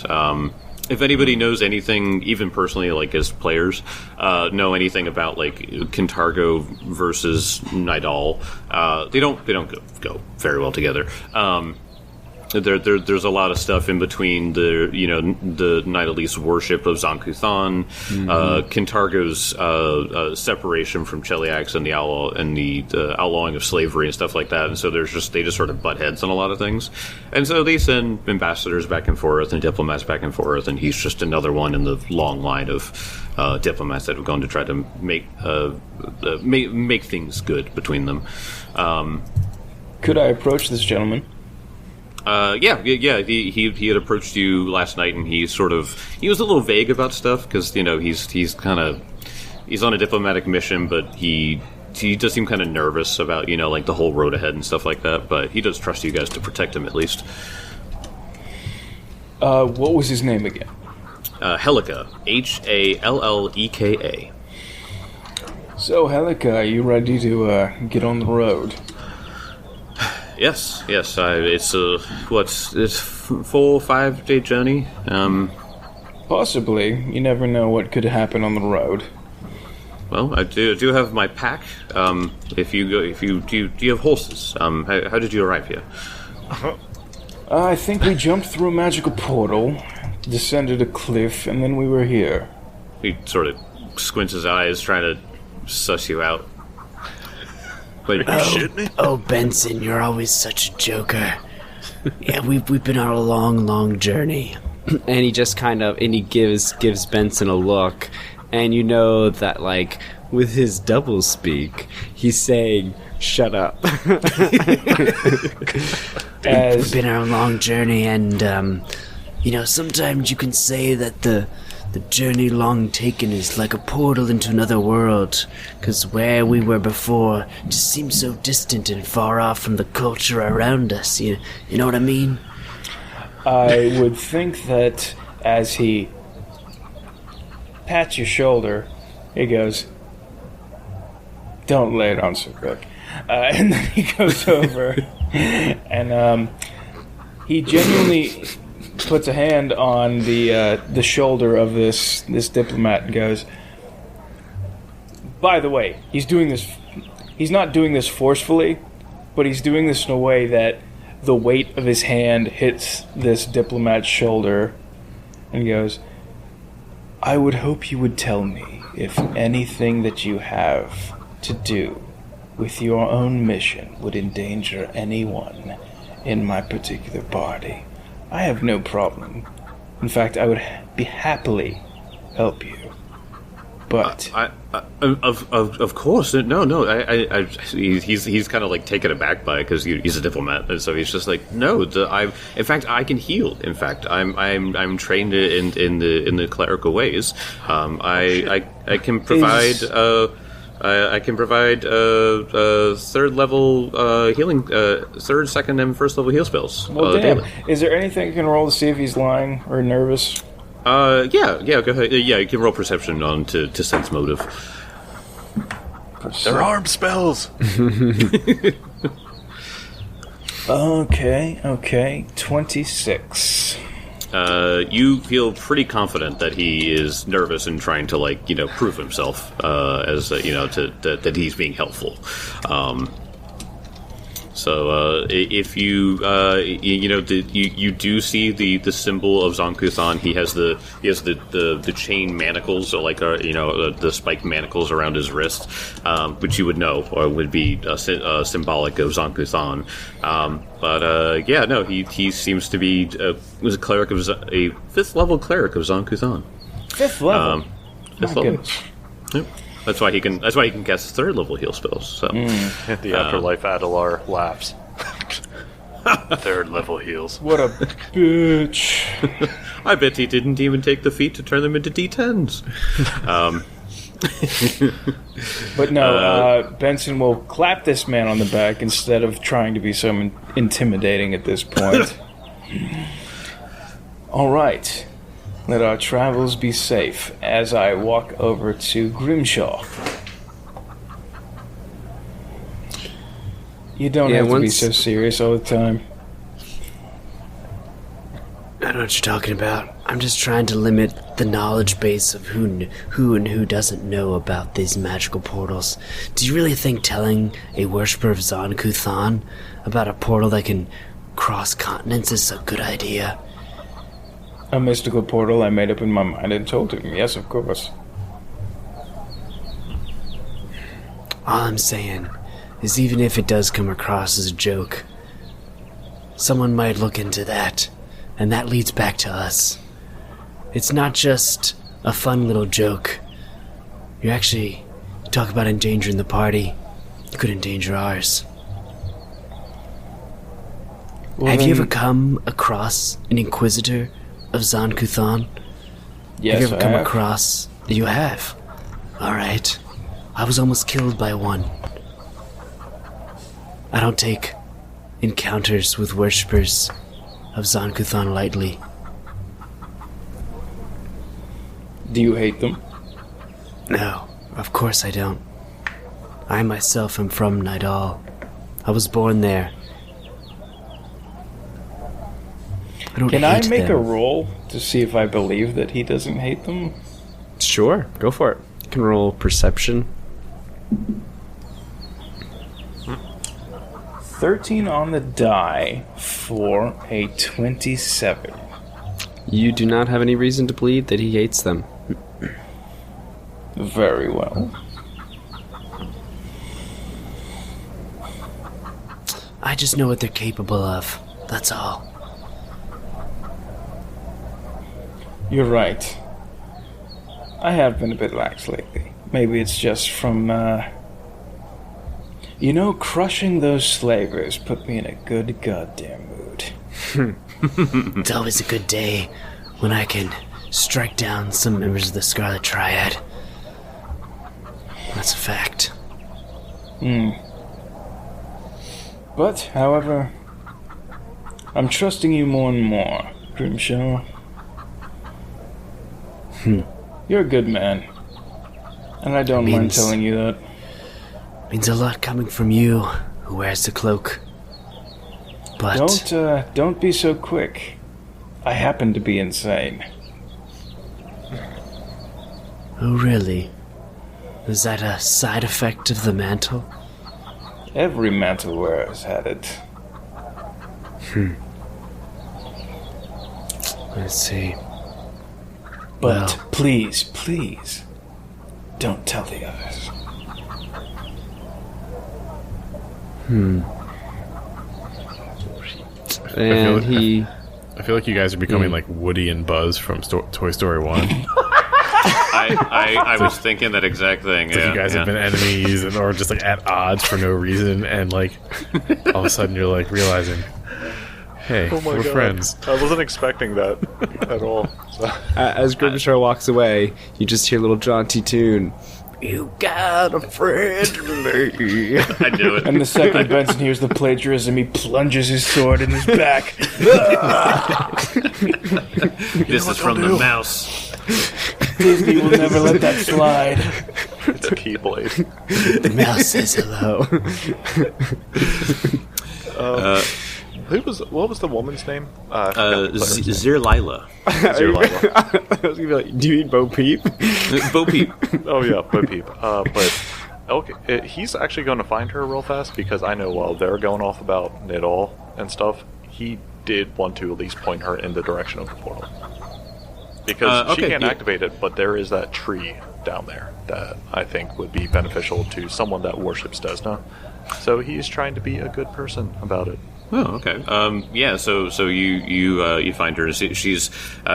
A: If anybody knows anything, even personally, like as players, know anything about like Kintargo versus Nidal, they don't go very well together. There's a lot of stuff in between the Nidalese worship of Zankuthan, Kintargo's separation from Cheliax and the outlawing of slavery and stuff like that. And so they just sort of butt heads on a lot of things. And so they send ambassadors back and forth and diplomats back and forth, and he's just another one in the long line of diplomats that have gone to try to make things good between them.
B: Could I approach this gentleman?
A: Yeah. He had approached you last night, and he was a little vague about stuff because he's on a diplomatic mission, but he does seem kind of nervous about like the whole road ahead and stuff like that. But he does trust you guys to protect him at least.
B: What was his name again?
A: Helleka, Halleka.
B: So, Helleka, are you ready to get on the road?
A: Yes. It's it's 4-5 day journey.
B: Possibly. You never know what could happen on the road.
A: Well, I do have my pack. Do you have horses? How did you arrive here?
B: I think we jumped through a magical portal, descended a cliff, and then we were here.
A: He sort of squints his eyes, trying to suss you out. But
F: Oh, Benson, you're always such a joker. Yeah, we've been on a long journey.
C: And he just he gives Benson a look, and you know that like with his double speak, he's saying, "Shut up."
F: We've been on a long journey, and sometimes you can say that the journey long taken is like a portal into another world, because where we were before just seems so distant and far off from the culture around us. You know what I mean?
B: I would think that as he pats your shoulder, he goes, "Don't lay it on so quick." And then he goes over and he genuinely puts a hand on the shoulder of this diplomat and goes, "By the way, he's not doing this forcefully, but he's doing this in a way that the weight of his hand hits this diplomat's shoulder," and goes, "I would hope you would tell me if anything that you have to do with your own mission would endanger anyone in my particular party. I have no problem. In fact, I would be happily help you. But
A: of course, no. He's kind of like taken aback by it because he's a diplomat, and so he's just like, no. In fact, I can heal. In fact, I'm trained in the clerical ways. I can provide. I can provide third level healing, third, second, and first level heal spells.
B: Well, damn.
A: Daily.
B: Is there anything you can roll to see if he's lying or nervous?
A: Yeah, go ahead. Yeah, you can roll perception on to sense motive.
D: They're arm spells.
B: Okay. 26.
A: You feel pretty confident that he is nervous and trying to prove himself that he's being helpful. So if you do see the symbol of Zon-Kuthon, he has the chain manacles, so the spiked manacles around his wrist, which you would know would be symbolic of Zon-Kuthon. He seems to be was a cleric of a 5th level cleric of Zon-Kuthon.
B: 5th level.
A: 5th level. Yep. That's why he can cast 3rd level heal spells. So
D: The afterlife Adelar laughs. 3rd level heals.
B: What a bitch.
A: I bet he didn't even take the feat to turn them into D10s.
B: But no, Benson will clap this man on the back instead of trying to be so intimidating at this point. All right. Let our travels be safe as I walk over to Grimshaw. You don't have to be so serious all the time.
F: I know what you're talking about. I'm just trying to limit the knowledge base of who and who doesn't know about these magical portals. Do you really think telling a worshipper of Zon-Kuthon about a portal that can cross continents is a good idea?
B: A mystical portal I made up in my mind and told him. Yes, of course.
F: All I'm saying is even if it does come across as a joke, someone might look into that, and that leads back to us. It's not just a fun little joke. You actually talk about endangering the party. You could endanger ours. Have you ever come across an Inquisitor of Zon-Kuthon?
B: Yes,
F: have you ever
B: I
F: come
B: have.
F: across? You have? Alright. I was almost killed by one. I don't take encounters with worshippers of Zon-Kuthon lightly.
B: Do you hate them?
F: No, of course I don't. I myself am from Nidal. I was born there. I don't
B: Can I
F: hate
B: make
F: them.
B: a roll to see if I believe that he doesn't hate them?
C: Sure, go for it. You can roll perception.
B: 13 on the die for a 27.
C: You do not have any reason to believe that he hates them.
B: Very well.
F: I just know what they're capable of. That's all.
B: You're right. I have been a bit lax lately. Maybe it's just from, crushing those slavers put me in a good goddamn mood.
F: It's always a good day when I can strike down some members of the Scarlet Triad. That's a fact.
B: But, however, I'm trusting you more and more, Grimshaw. You're a good man. And I don't mind telling you that.
F: Means a lot coming from you, who wears the cloak. But
B: Don't be so quick. I happen to be insane.
F: oh, really? Is that a side effect of the mantle?
B: Every mantle wearer has had it.
F: Let's see.
B: But
F: Well.
B: please, don't tell the others.
C: And he...
E: I feel like you guys are becoming like Woody and Buzz from Toy Story 1.
A: I was thinking that exact thing.
E: Like
A: Yeah,
E: you guys have been enemies or just like at odds for no reason, and like all of a sudden you're like realizing, hey,
D: Oh my
E: we're
D: God.
E: friends.
D: I wasn't expecting that at all. So.
C: As Grimshaw walks away, you just hear a little jaunty tune. You got a friend in me.
A: I knew it.
B: And the second Benson hears the plagiarism, he plunges his sword in his back.
A: This is from the mouse.
B: Disney will never let that slide.
D: It's a keyblade.
F: The mouse says hello.
D: What was the woman's name?
A: Zir Lila.
C: I was gonna be like, do you mean Bo Peep?
A: Bo Peep.
D: Oh yeah, Bo Peep. But okay, he's actually going to find her real fast because I know while they're going off about Nidal and stuff, he did want to at least point her in the direction of the portal because she can't activate it. But there is that tree down there that I think would be beneficial to someone that worships Desna. So he's trying to be a good person about it.
A: Oh, okay. Yeah. So you find her. She's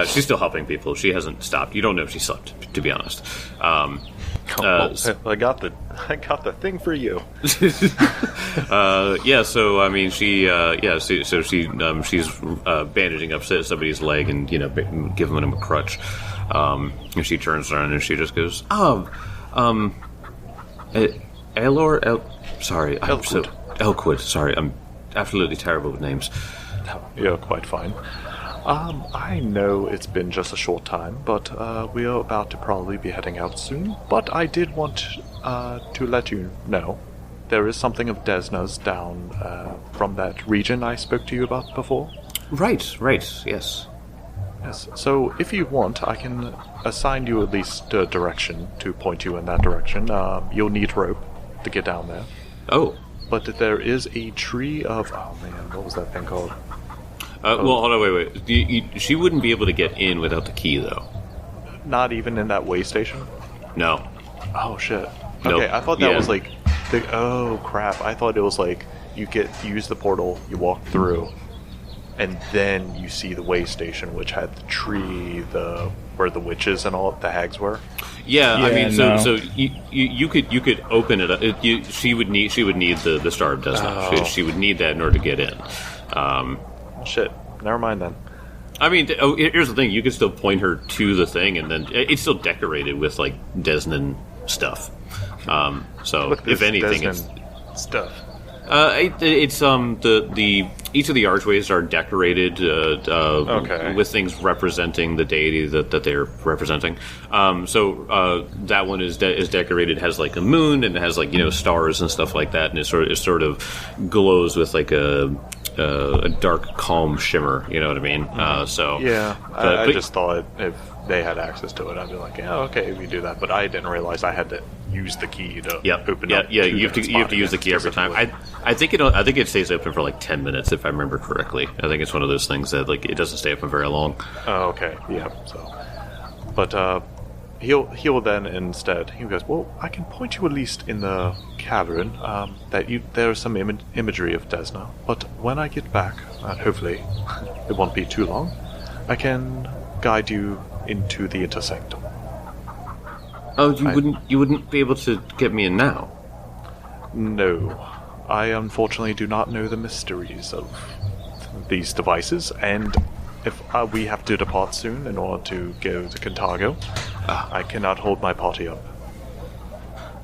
A: still helping people. She hasn't stopped. You don't know if she slept, to be honest.
D: I got the thing for you.
A: Yeah. So I mean, she's bandaging up somebody's leg and giving him a crutch. And she turns around and she just goes, Elkwood. Sorry, I'm absolutely terrible with names.
D: You're quite fine. I know it's been just a short time, but we are about to probably be heading out soon. But I did want to let you know there is something of Desna's down from that region I spoke to you about before.
A: Right, yes.
D: Yes, so if you want, I can assign you at least a direction to point you in that direction. You'll need rope to get down there.
A: Oh.
D: But there is a tree of... Oh man, what was that thing called?
A: Well, hold on, wait. She wouldn't be able to get in without the key, though.
D: Not even in that way station?
A: No.
D: Oh, shit.
A: Nope.
D: Okay, I thought that was like... Oh, crap. I thought it was like you use the portal, you walk through, and then you see the way station, which had the tree, where the witches and all the hags were.
A: Yeah, I mean, so you could open it up. She would need the Star of Desna.
D: Oh.
A: She would need that in order to get in.
D: Shit. Never mind then.
A: I mean, here's the thing: you could still point her to the thing, and then it's still decorated with like Desnan stuff. So if anything,
D: it's stuff.
A: It's the each of the archways are decorated with things representing the deity that they're representing. So that one is decorated, has like a moon and it has like stars and stuff like that, and it sort of glows with like a dark calm shimmer. You know what I mean?
D: I just thought if they had access to it, I'd be like, yeah, okay, we do that. But I didn't realize I had to use the key to open up.
A: Yeah, you have to use the key every time. I think it stays open for like 10 minutes if I remember correctly. I think it's one of those things that like it doesn't stay open very long.
D: Oh, okay, yeah. So, but he'll then instead he goes, well, I can point you at least in the cavern. There's some imagery of Desna. But when I get back, hopefully it won't be too long, I can guide you into the intersanctum.
A: Oh, you wouldn't be able to get me in now?
D: No. I unfortunately do not know the mysteries of these devices, and if we have to depart soon in order to go to Kintargo, I cannot hold my party up.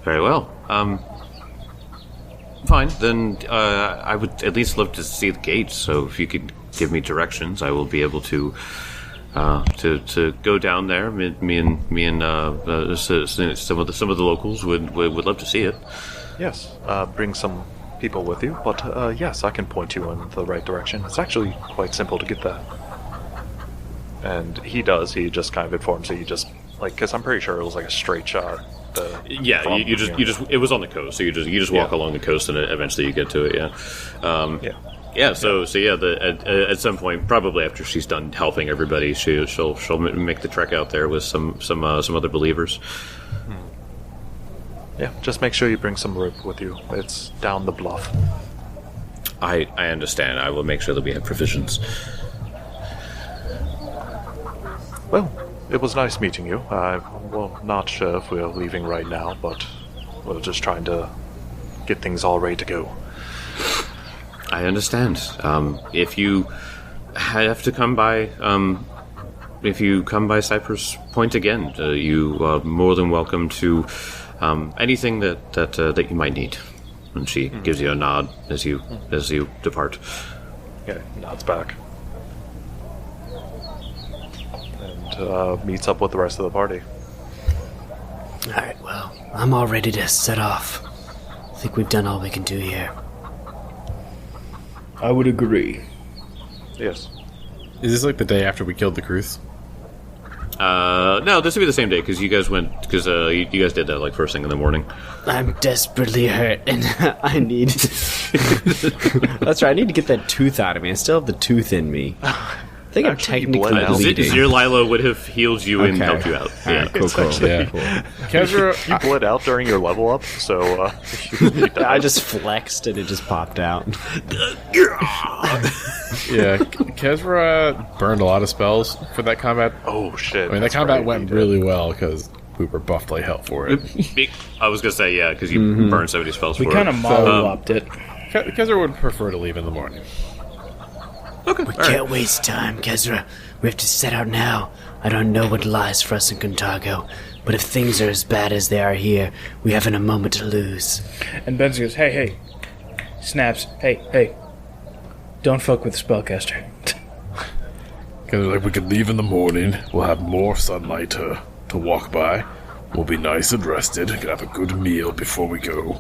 A: Very well. Fine, then I would at least love to see the gates, so if you could give me directions, I will be able to go down there. Me and some of the locals would love to see it.
D: Yes, bring some people with you, but yes, I can point you in the right direction. It's actually quite simple to get there. And he does. He just kind of informs you. You just because I'm pretty sure it was like a straight shot.
A: You just it was on the coast, so you just walk along the coast, and eventually you get to it. Yeah. Yeah, so at some point, probably after she's done helping everybody, she'll make the trek out there with some other believers.
D: Yeah, just make sure you bring some rope with you. It's down the bluff.
A: I understand. I will make sure that we have provisions.
D: Well, it was nice meeting you. I'm not sure if we're leaving right now, but we're just trying to get things all ready to go.
A: I understand. If you have to come by, Cypress Point again, you are more than welcome to anything that you might need. And she gives you a nod as you depart.
D: Okay, nods back. And meets up with the rest of the party.
F: Alright, well, I'm all ready to set off. I think we've done all we can do here.
B: I would agree.
D: Yes.
E: Is this like the day after we killed the Kruths?
A: No, this would be the same day because you guys went because you guys did that like first thing in the morning.
F: I'm desperately hurt, and I need...
C: That's right, I need to get that tooth out of me. I still have the tooth in me. I think
D: Actually,
C: I'm technically
D: bled out.
C: bleeding.
A: Zir Lila would have healed you and
C: Okay.
A: helped you out.
C: All
A: Yeah.
C: right, cool.
E: Yeah. Kezra,
D: You bled out during your level up, so
C: I just flexed and it just popped out.
E: yeah, Kezra burned a lot of spells for that combat.
D: oh shit.
E: I mean, that
D: that's
E: combat
D: right,
E: went
D: you did.
E: really well because we were buffed like hell for it.
A: I was gonna say yeah because you burned 70 spells.
B: We
A: for
B: kind of
A: it.
B: mollywopped it.
E: Kezra would prefer to leave in the morning.
A: Okay.
F: We can't waste time, Kezra. We have to set out now. I don't know what lies for us in Kintargo, but if things are as bad as they are here, we haven't a moment to lose.
B: And Benz goes, hey. Snaps, hey. Don't fuck with the spellcaster.
E: Because like we could leave in the morning. We'll have more sunlight to walk by. We'll be nice and rested. Can have a good meal before we go.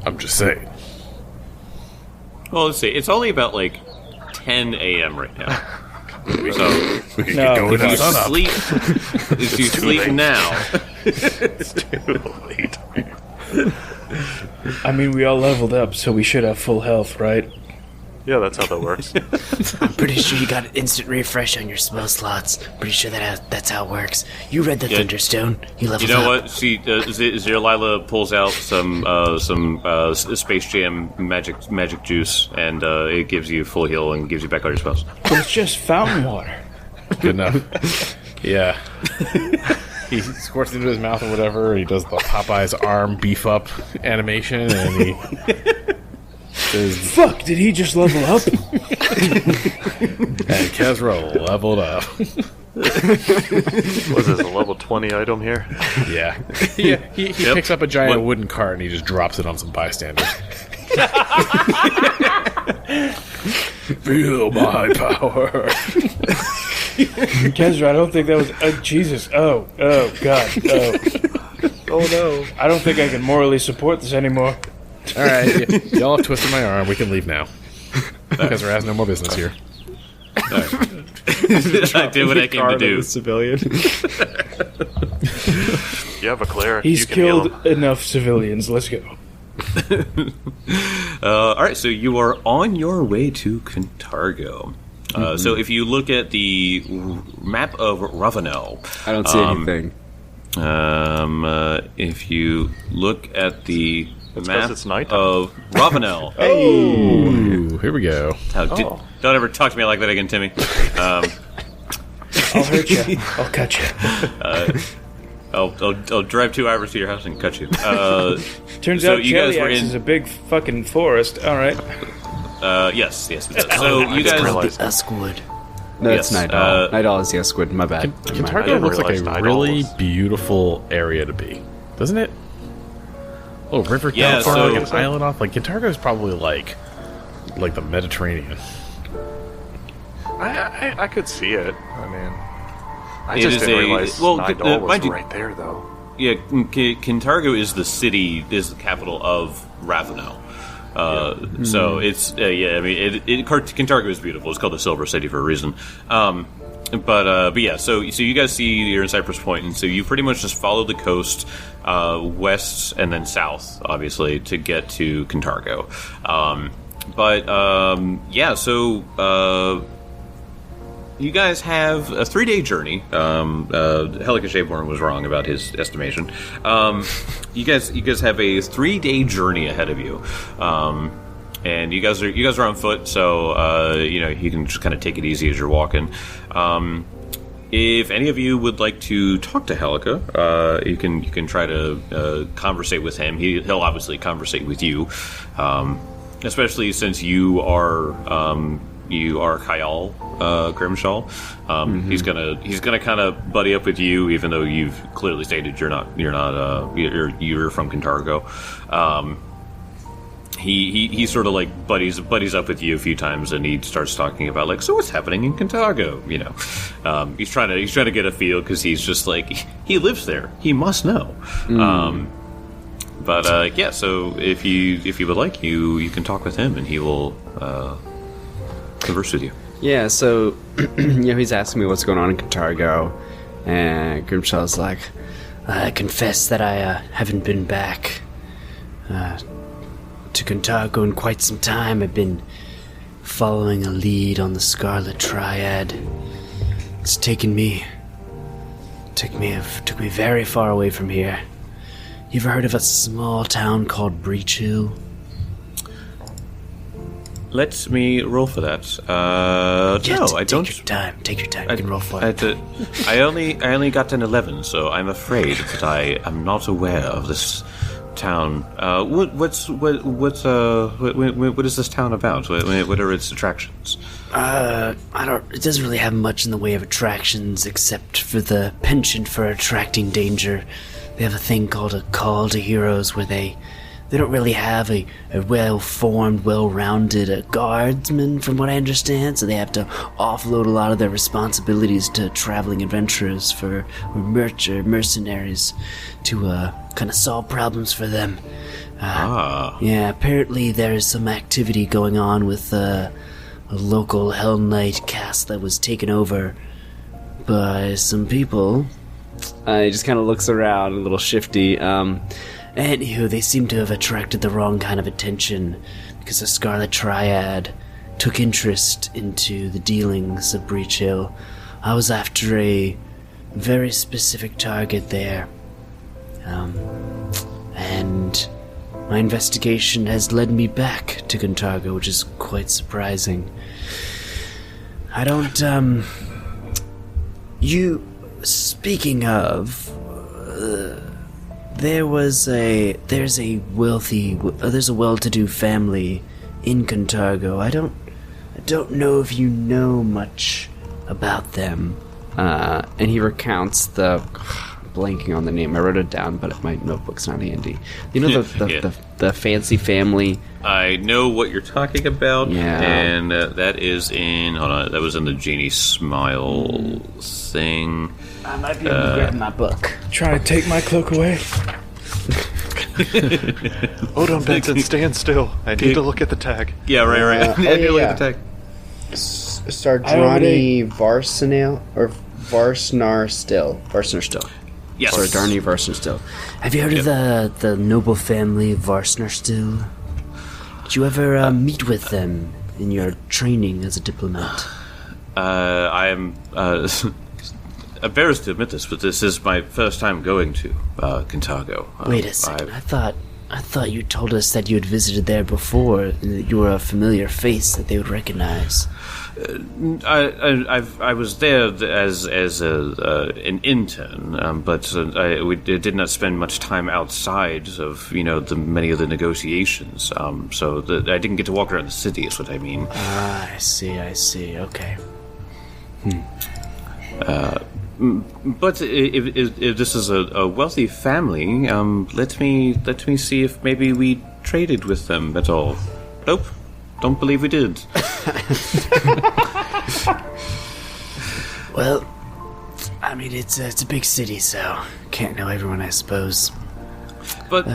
E: I'm just saying.
A: Well, let's see. It's only about like 10 a.m. right now. So
E: We can
B: No.
E: get going
A: if
E: at
A: you
E: sun up.
A: sleep, if you sleep
D: late.
A: now,
D: It's too late.
B: I mean, we all leveled up, so we should have full health, right?
D: Yeah, that's how that works.
F: I'm pretty sure you got an instant refresh on your spell slots. Pretty sure that's how it works. You read the
A: Yeah.
F: Thunderstone. You leveled
A: you know
F: up.
A: what? See, Zir Lila pulls out some Space Jam magic juice, and it gives you full heal and gives you back all your spells.
B: But it's just fountain water.
E: Good enough. Yeah. He squirts it into his mouth or whatever. He does the Popeye's arm beef up animation, and he says,
B: Fuck, did he just level up?
E: and Kezra leveled up.
D: Was this a level 20 item here?
E: Yeah. He picks up a giant wooden cart and he just drops it on some bystanders. Feel my power.
B: Kezra, I don't think that was... Jesus. Oh, God. Oh.
C: Oh no.
B: I don't think I can morally support this anymore.
E: All right, y'all have twisted my arm. We can leave now. Kezra has no more business here.
A: I did what I came to do.
C: Civilian.
D: You have a cleric.
B: He's
D: you can heal
B: killed
D: him.
B: enough civilians. Let's go.
A: All right, so you are on your way to Kintargo. So if you look at the map of Ravenel,
C: I don't see anything.
A: if you look at the map
D: it's nighttime.
A: of Ravenel,
E: Ooh, here we go.
A: don't ever talk to me like that again, Timmy.
B: I'll hurt you. I'll cut you.
A: I'll drive 2 hours to your house and cut you.
B: Turns
A: So
B: out
A: you guys were
B: Cheliax
A: in-
B: is a big fucking forest. All right.
A: Yes. It does. So you
D: just
A: guys.
D: realized.
F: Uskwood.
C: No,
A: yes,
C: it's Nightall. Nightall is Yesquid. My bad.
E: Kintargo
D: didn't
E: looks like
D: realize
E: a
D: Night
E: really
D: Owls.
E: beautiful area to be, doesn't it? Oh, river
A: Yeah,
E: down
A: so-
E: an island off. Like Kintargo is probably like the Mediterranean.
D: I could see it. I mean, I
A: It
D: just
A: is
D: didn't
A: a-
D: realize
A: well,
D: Nidal was
A: mind you-
D: right there, though.
A: Yeah, Kintargo is the city, is the capital of Ravenel. So it's yeah. I mean, Kintargo is beautiful. It's called the Silver City for a reason. But yeah. So you guys see you're in Cypress Point, and so you pretty much just follow the coast west and then south, obviously, to get to Kintargo. Yeah. So you guys have a 3-day journey. Helica Shaveborn was wrong about his estimation. You guys have a 3-day journey ahead of you, and you guys are on foot, so you can just kind of take it easy as you're walking. If any of you would like to talk to Helica, you can try to conversate with him. He'll obviously conversate with you, especially since you are Kyle Grimshaw. He's gonna kind of buddy up with you, even though you've clearly stated you're from Kintargo. he sort of like buddies up with you a few times, and he starts talking about like, so what's happening in Kintargo? He's trying to get a feel because he's just like he lives there. He must know. So if you would like, you can talk with him, and he will converse with you.
C: Yeah, so he's asking me what's going on in Kintargo, and Grimshaw's like, I confess that I haven't been back to Kintargo in quite some time. I've been following a lead on the Scarlet Triad. It's took me very far away from here. You ever heard of a small town called Breach Hill?
A: Let me roll for that. No, I don't.
F: Take your time. You can roll for it.
A: I only got an 11, so I'm afraid that I am not aware of this town. What is this town about? What are its attractions?
F: It doesn't really have much in the way of attractions except for the penchant for attracting danger. They have a thing called a call to heroes where they don't really have a well-formed, well-rounded guardsman, from what I understand, so they have to offload a lot of their responsibilities to traveling adventurers or mercenaries to kind of solve problems for them. Yeah, apparently there's some activity going on with a local Hell Knight caste that was taken over by some people.
C: He just kind of looks around, a little shifty.
F: Anywho, they seem to have attracted the wrong kind of attention because the Scarlet Triad took interest into the dealings of Breach Hill. I was after a very specific target there. And my investigation has led me back to Kintargo, which is quite surprising. I don't, speaking of, there's a well-to-do family in Kintargo. I don't know if you know much about them.
C: And he recounts blanking on the name. I wrote it down, but my notebook's not handy. You know the fancy family.
A: I know what you're talking about.
C: Yeah.
A: And that is in. Hold on, that was in the Genie Smile thing.
F: I might be able to grab my book.
B: Trying to take my cloak away.
D: Hold on, Benson, stand still. I need to look at the tag.
A: Yeah, right. I need to look at the tag.
C: Sardrani Varsanel or Varsnar Still.
A: Yes.
C: Sardrani Varsnar Still.
F: Have you heard of the noble family of Varsnarstil? Did you ever meet with them in your training as a diplomat?
A: I am embarrassed to admit this, but this is my first time going to Kintargo.
F: Wait a second. I thought you told us that you had visited there before, and that you were a familiar face that they would recognize.
A: I was there as an intern, but we did not spend much time outside of many of the negotiations. So I didn't get to walk around the city. Is what I mean.
F: I see. Okay.
A: But if this is a wealthy family, let me see if maybe we traded with them at all. Nope, don't believe we did.
F: Well, I mean it's a big city, so can't know everyone, I suppose.
A: But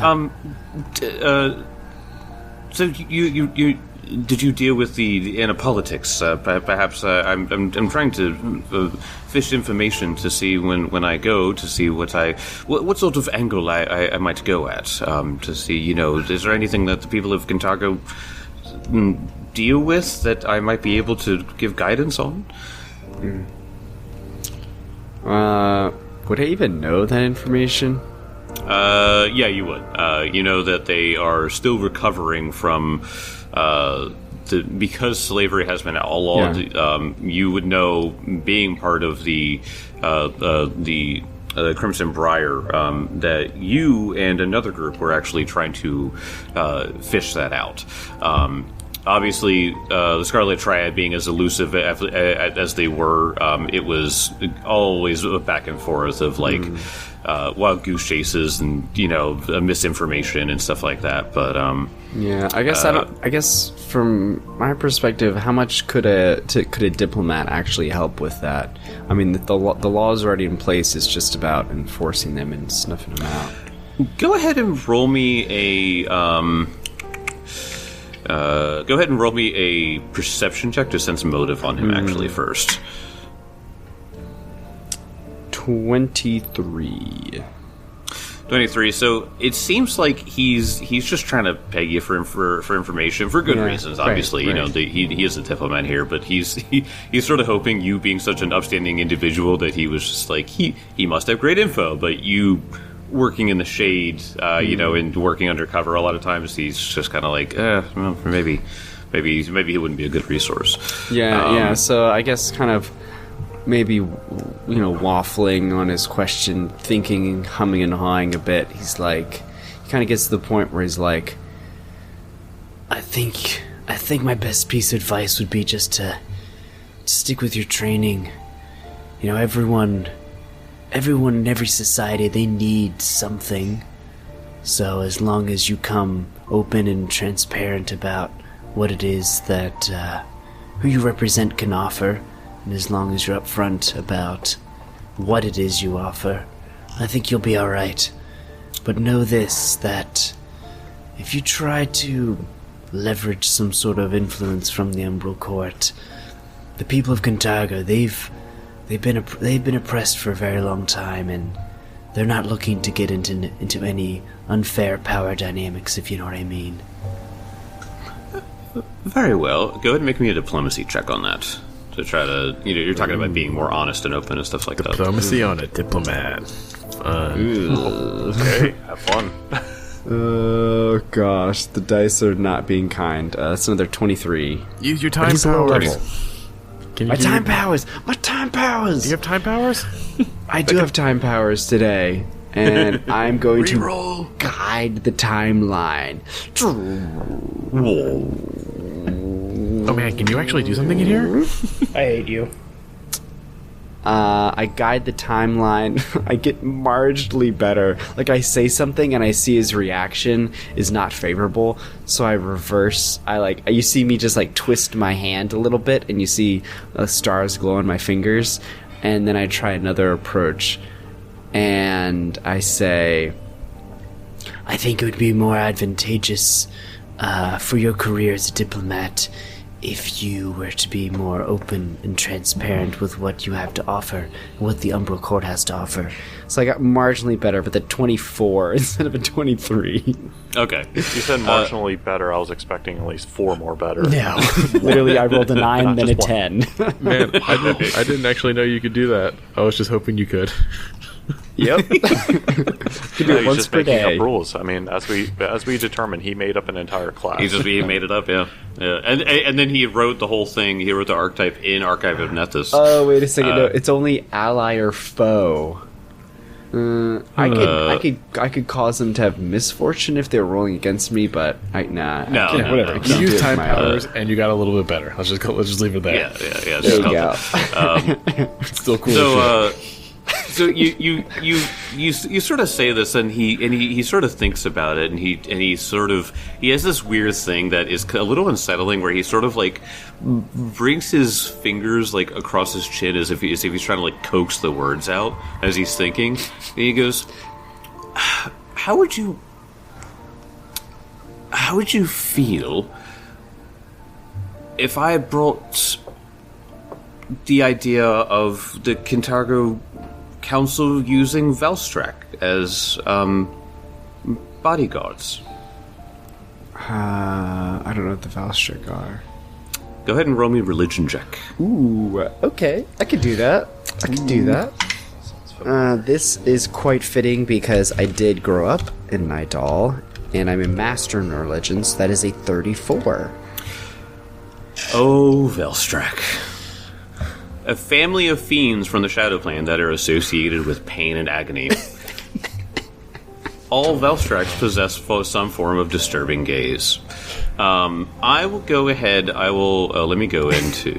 A: so you did you deal with the inner politics? Perhaps I'm trying to fish information to see when I go to see what sort of angle I might go at to see is there anything that the people of Kintargo deal with that I might be able to give guidance on?
C: Would I even know that information?
A: Yeah, you would. You know that they are still recovering from because slavery has been outlawed. Yeah. You would know, being part of the Crimson Briar, that you and another group were actually trying to fish that out. obviously, the Scarlet Triad being as elusive as they were, it was always a back and forth of like wild goose chases and misinformation and stuff like that. But
C: yeah, I guess I guess from my perspective, how much could a diplomat actually help with that? I mean, the laws already in place. It's just about enforcing them and snuffing them out.
A: Go ahead and roll me a perception check to sense motive on him actually first.
C: 23.
A: 23. So it seems like he's just trying to peg you for information for good reasons. Obviously,
C: right.
A: He is a diplomat here, but he's sort of hoping, you being such an upstanding individual, that he was just like he must have great info, but you working in the shade, and working undercover, a lot of times he's just kind of like, well, maybe he wouldn't be a good resource.
C: Yeah. So I guess kind of maybe waffling on his question, thinking, humming and hawing a bit. He's like, he kind of gets to the point where he's like,
F: I think my best piece of advice would be just to stick with your training. Everyone in every society, they need something. So as long as you come open and transparent about what it is that who you represent can offer, and as long as you're upfront about what it is you offer, I think you'll be alright. But know this, that if you try to leverage some sort of influence from the Umbral Court, the people of Kintargo, they've been oppressed for a very long time, and they're not looking to get into any unfair power dynamics, if you know what I mean.
A: Very well. Go ahead and make me a diplomacy check on that. To try to, you're talking about being more honest and open and stuff like that.
E: Diplomacy on a diplomat.
D: Okay, have fun.
C: oh gosh, the dice are not being kind. That's another 23.
E: Use your time powers.
C: My time powers!
E: Do you have time powers?
C: I do have time powers today, and I'm going to guide the timeline.
E: Oh man, can you actually do something in here?
B: I hate you.
C: I guide the timeline. I get marginally better. Like, I say something and I see his reaction is not favorable, so I reverse. You see me just like twist my hand a little bit, and you see stars glow on my fingers, and then I try another approach, and I say,
F: I think it would be more advantageous for your career as a diplomat if you were to be more open and transparent with what you have to offer, what the Umbral Court has to offer.
C: So I got marginally better, but the 24 instead of a 23.
A: Okay.
D: You said marginally better. I was expecting at least 4 more better.
B: No. Literally, I rolled a 9, then a 10.
E: Man, I didn't actually know you could do that. I was just hoping you could.
C: Yep.
D: He's just making up rules. I mean, as we determined, he made up an entire class.
A: He made it up, yeah. And then he wrote the whole thing. He wrote the archetype in Archive of Nethys.
C: Oh, wait a second. No, it's only ally or foe. I could cause them to have misfortune if they're rolling against me, but whatever.
E: You use time powers, and you got a little bit better. Let's just leave it there.
A: Yeah.
C: There you go.
E: It's still cool.
A: So you sort of say this, and he sort of thinks about it, and he has this weird thing that is a little unsettling, where he sort of like brings his fingers like across his chin as if he's trying to like coax the words out as he's thinking, and he goes, "How would you feel if I brought the idea of the Kintargo Council using Velstrak as bodyguards?"
C: I don't know what the Velstrak are.
A: Go ahead and roll me religion check.
C: Ooh, okay. I could do that. This is quite fitting because I did grow up in Nidal, and I'm a master in religions. That is a 34.
A: Oh, Velstrak. A family of fiends from the Shadow Plane that are associated with pain and agony. all Velstraks possess some form of disturbing gaze. I will go ahead. I will. Let me go into.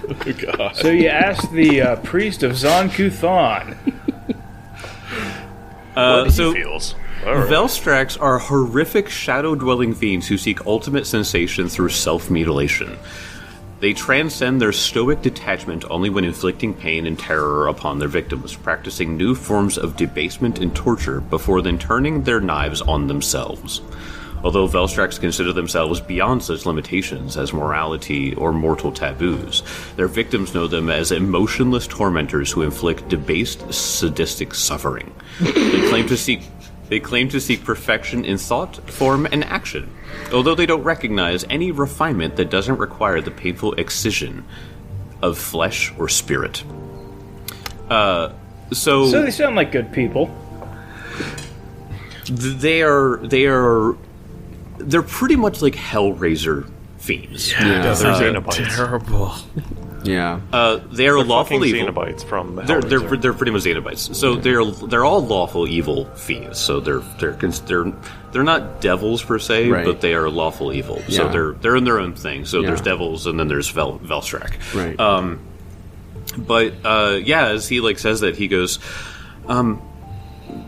E: Oh, God.
B: So you asked the priest of Zon-Kuthon.
D: What he feels. All right.
A: Velstraks are horrific shadow-dwelling fiends who seek ultimate sensation through self-mutilation. They transcend their stoic detachment only when inflicting pain and terror upon their victims, practicing new forms of debasement and torture before then turning their knives on themselves. Although Velstraks consider themselves beyond such limitations as morality or mortal taboos, their victims know them as emotionless tormentors who inflict debased, sadistic suffering. They claim to seek perfection in thought, form, and action, although they don't recognize any refinement that doesn't require the painful excision of flesh or spirit. So
B: So they sound like good people.
A: They're pretty much like Hellraiser fiends.
C: Yeah.
D: They're Xenobites.
E: Terrible.
C: Yeah.
A: They are lawful
D: Fucking
A: evil.
D: Xenobites from
A: They're
D: Hellraiser.
A: pretty much Xenobites. So they're all lawful evil fiends. So they're not devils per se,
C: Right.
A: but they are lawful evil. So
C: Yeah.
A: they're in their own thing. So
C: Yeah.
A: there's devils and then there's Velstrak.
C: Right.
A: As he says that, he goes,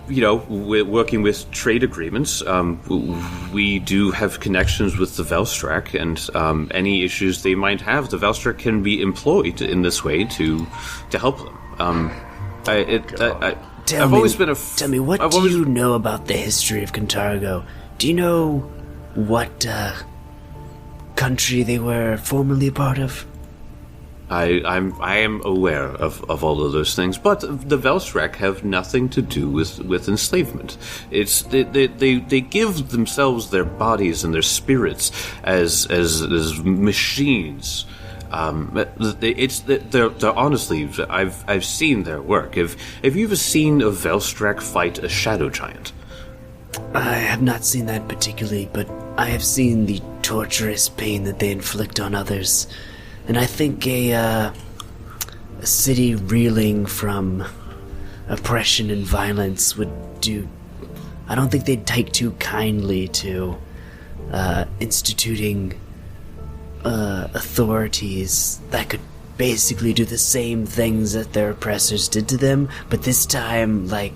A: we're working with trade agreements. We do have connections with the Velstrak, and any issues they might have, the Velstrak can be employed in this way to help them.
F: Tell me, what do you know about the history of Kintargo? Do you know what country they were formerly a part of?
A: I am aware of all of those things, but the Velstrak have nothing to do with enslavement. It's they give themselves their bodies and their spirits as machines. They're honestly, I've seen their work. Have you ever seen a Velstrak fight a shadow giant?
F: I have not seen that particularly, but I have seen the torturous pain that they inflict on others. And I think a city reeling from oppression and violence would do... I don't think they'd take too kindly to instituting authorities that could basically do the same things that their oppressors did to them, but this time, I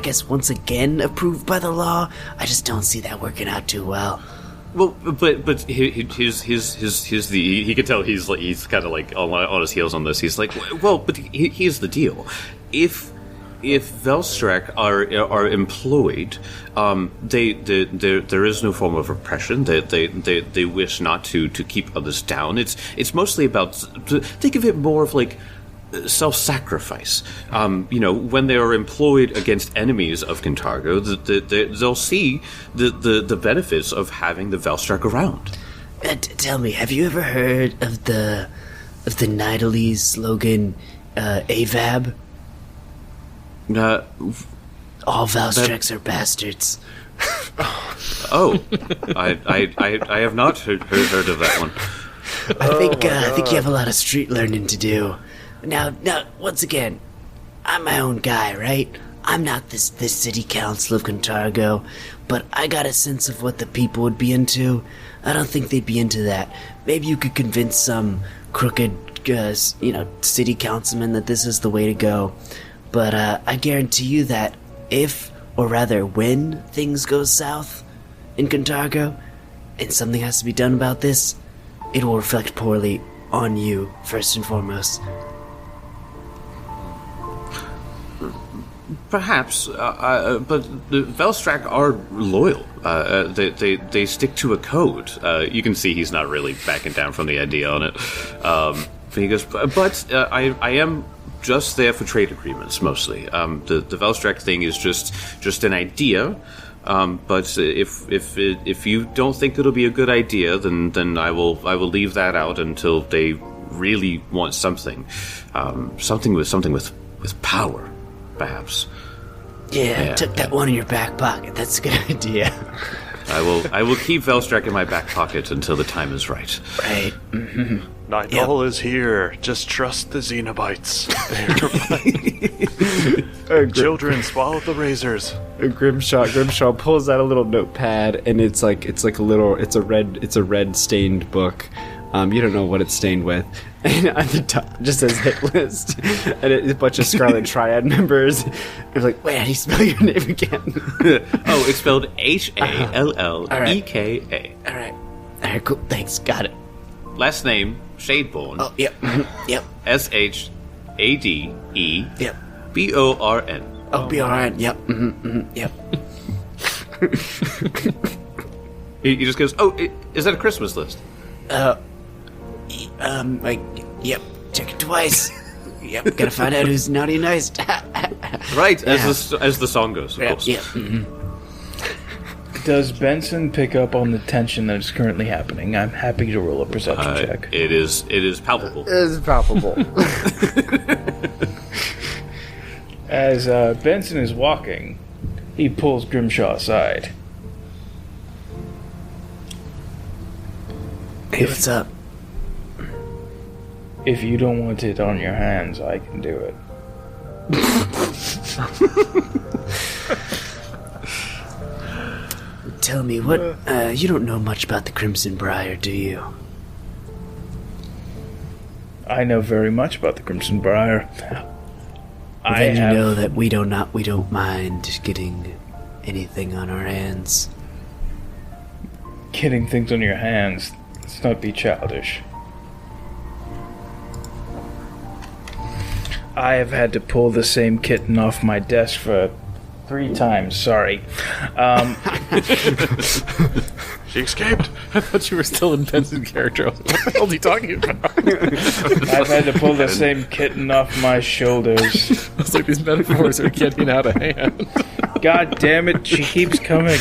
F: guess once again approved by the law. I just don't see that working out too well.
A: Well, but he could tell he's kind of on his heels on this. He's like, well, but here's the deal: if Velstrak are employed, there is no form of oppression. They wish not to keep others down. It's mostly about, think of it more of self-sacrifice. When they are employed against enemies of Kintargo, they'll see the benefits of having the Velstrak around.
F: Tell me, have you ever heard of the Nidalese slogan, AVAB? All Velstraks are bastards.
A: Oh, I have not heard of that one.
F: I think you have a lot of street learning to do. Now, once again, I'm my own guy, right? I'm not this city council of Kintargo, but I got a sense of what the people would be into. I don't think they'd be into that. Maybe you could convince some crooked, city councilman that this is the way to go. But I guarantee you that if, or rather when, things go south in Kintargo, and something has to be done about this, it will reflect poorly on you, first and foremost.
A: Perhaps, but the Velstrak are loyal. They stick to a code. You can see he's not really backing down from the idea on it. He goes, but I am just there for trade agreements mostly. The Velstrak thing is just an idea. But if you don't think it'll be a good idea, then I will leave that out until they really want something with power. Perhaps.
F: Yeah, took that one in your back pocket. That's a good idea.
A: I will keep Velstrak in my back pocket until the time is right.
F: Right.
D: Nightfall is here. Just trust the Xenobites. Children, swallow the razors.
C: Grimshaw pulls out a little notepad, and it's a red stained book. You don't know what it's stained with. And at the top it just says hit list, and it's a bunch of Scarlet Triad members. It's like, wait, how do you spell your name again?
A: Oh, it's spelled Halleka.
F: All right, cool. Thanks. Got it.
A: Last name Shadeborn.
F: Oh, yep. Yep.
A: Shade.
F: Yep.
A: Born.
F: Oh, BRN. Yep. Yep.
A: He just goes, "Oh, is that a Christmas list?"
F: Yep. Check it twice. Yep. Gotta find out who's naughty and nice.
A: Right, as the song goes, of course.
F: Yep.
B: Does Benson pick up on the tension that is currently happening? I'm happy to roll a perception check.
A: It is palpable.
C: It's palpable.
B: As Benson is walking, he pulls Grimshaw aside.
F: Hey, what's up?
B: If you don't want it on your hands, I can do it.
F: Tell me, what, you don't know much about the Crimson Briar, do you?
B: I know very much about the Crimson Briar.
F: Then you know that we don't mind getting anything on our hands.
B: Getting things on your hands, let's not be childish. I have had to pull the same kitten off my desk for 3 times, sorry.
D: She escaped.
E: I thought you were still in Benson's character. What the hell are you talking about?
B: I've had to pull the same kitten off my shoulders.
E: It's like these metaphors are getting out of hand.
B: God damn it, she keeps coming.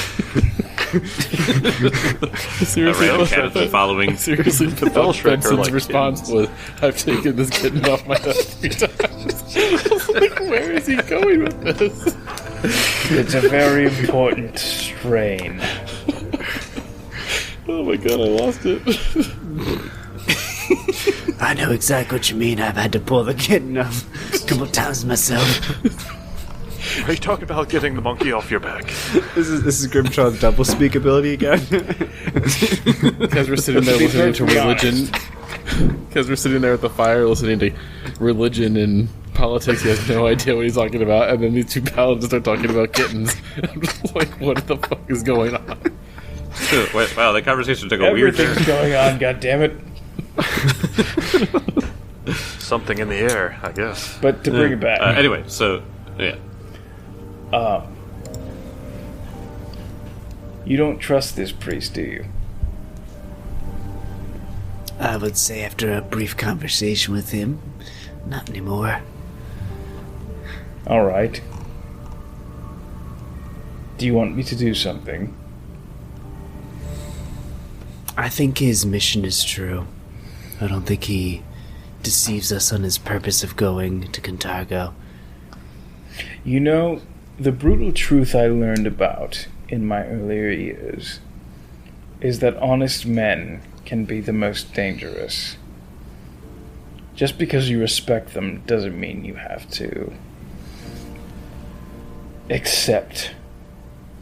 E: Seriously,
A: Cat been following.
E: Seriously,
D: Velstrak
E: Benson's
D: like
E: response was, "I've taken this kitten off my desk 3 times." I was like, where is he going with this?
B: It's a very important strain.
E: Oh my god, I lost it.
F: I know exactly what you mean. I've had to pull the kitten off a couple times myself.
D: Are you talking about getting the monkey off your back?
C: This is Grimshaw's double speak ability again.
E: Because we're sitting there listening to religion. Because we're sitting there at the fire listening to religion and politics. He has no idea what he's talking about. And then these 2 paladins start talking about kittens. I'm just like, what the fuck is going on?
A: Wait, wow, that conversation took a weird turn.
B: Everything's going on, goddammit.
D: Something in the air, I guess.
B: But to bring it back.
A: Anyway, so, yeah.
B: You don't trust this priest, do you?
F: I would say after a brief conversation with him, not anymore.
B: Alright. Do you want me to do something?
F: I think his mission is true. I don't think he deceives us on his purpose of going to Kintargo.
B: You know, the brutal truth I learned about in my earlier years is that honest men can be the most dangerous. Just because you respect them doesn't mean you have to accept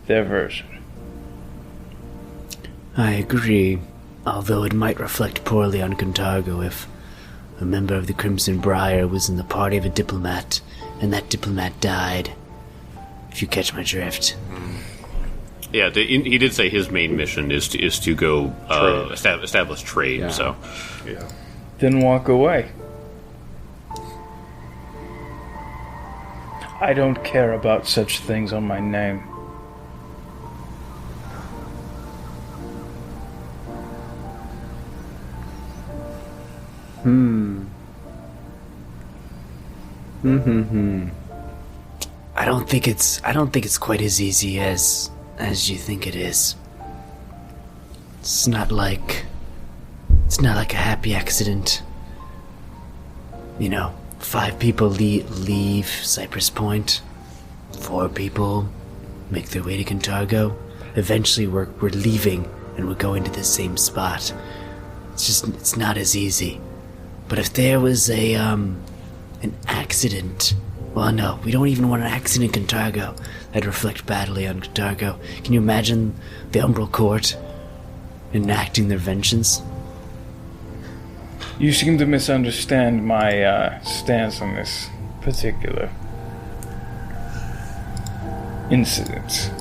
B: their version.
F: I agree, although it might reflect poorly on Kintargo if a member of the Crimson Briar was in the party of a diplomat, and that diplomat died. If you catch my drift.
A: Yeah, he did say his main mission is to go establish trade.
C: Yeah.
A: So,
D: Yeah.
B: Then walk away. I don't care about such things on my name.
F: I don't think it's quite as easy as you think it is. It's not like a happy accident. You know, 5 people leave Cypress Point. 4 people make their way to Kintargo. eventually we're leaving and we're going to the same spot. It's not as easy. But if there was an accident, well, no, we don't even want an accident in Kintargo. That'd reflect badly on Kintargo. Can you imagine the Umbral Court enacting their vengeance?
B: You seem to misunderstand my stance on this particular incident.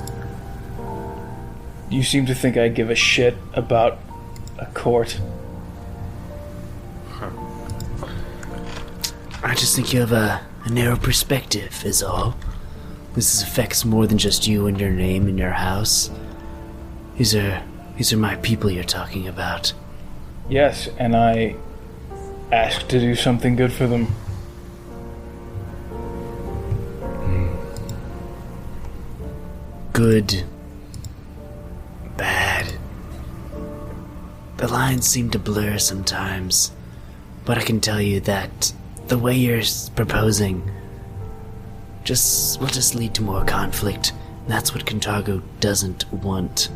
B: You seem to think I give a shit about a court.
F: I just think you have a narrow perspective, is all. This affects more than just you and your name and your house. These are my people you're talking about.
B: Yes, and I asked to do something good for them.
F: Good. Bad. The lines seem to blur sometimes, but I can tell you that the way you're proposing will just lead to more conflict. That's what Kintargo doesn't want.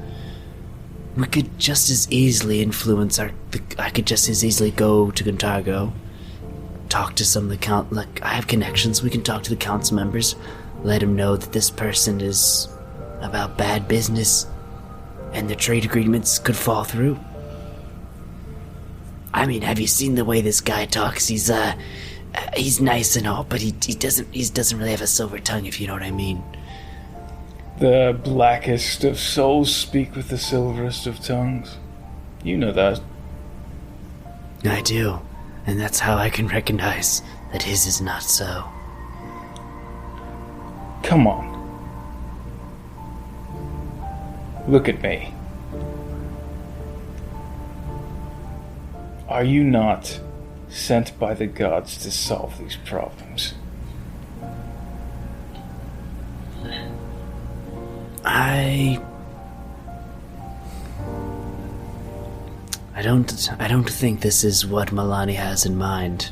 F: We could just as easily influence I could just as easily go to Kintargo, talk to some of the I have connections, we can talk to the council members, let them know that this person is about bad business, and the trade agreements could fall through. I mean, have you seen the way this guy talks? He's nice and all, but he doesn't really have a silver tongue, if you know what I mean.
B: The blackest of souls speak with the silverest of tongues. You know that.
F: I do, and that's how I can recognize that his is not so.
B: Come on. Look at me. Are you not sent by the gods to solve these problems?
F: I don't think this is what Milani has in mind.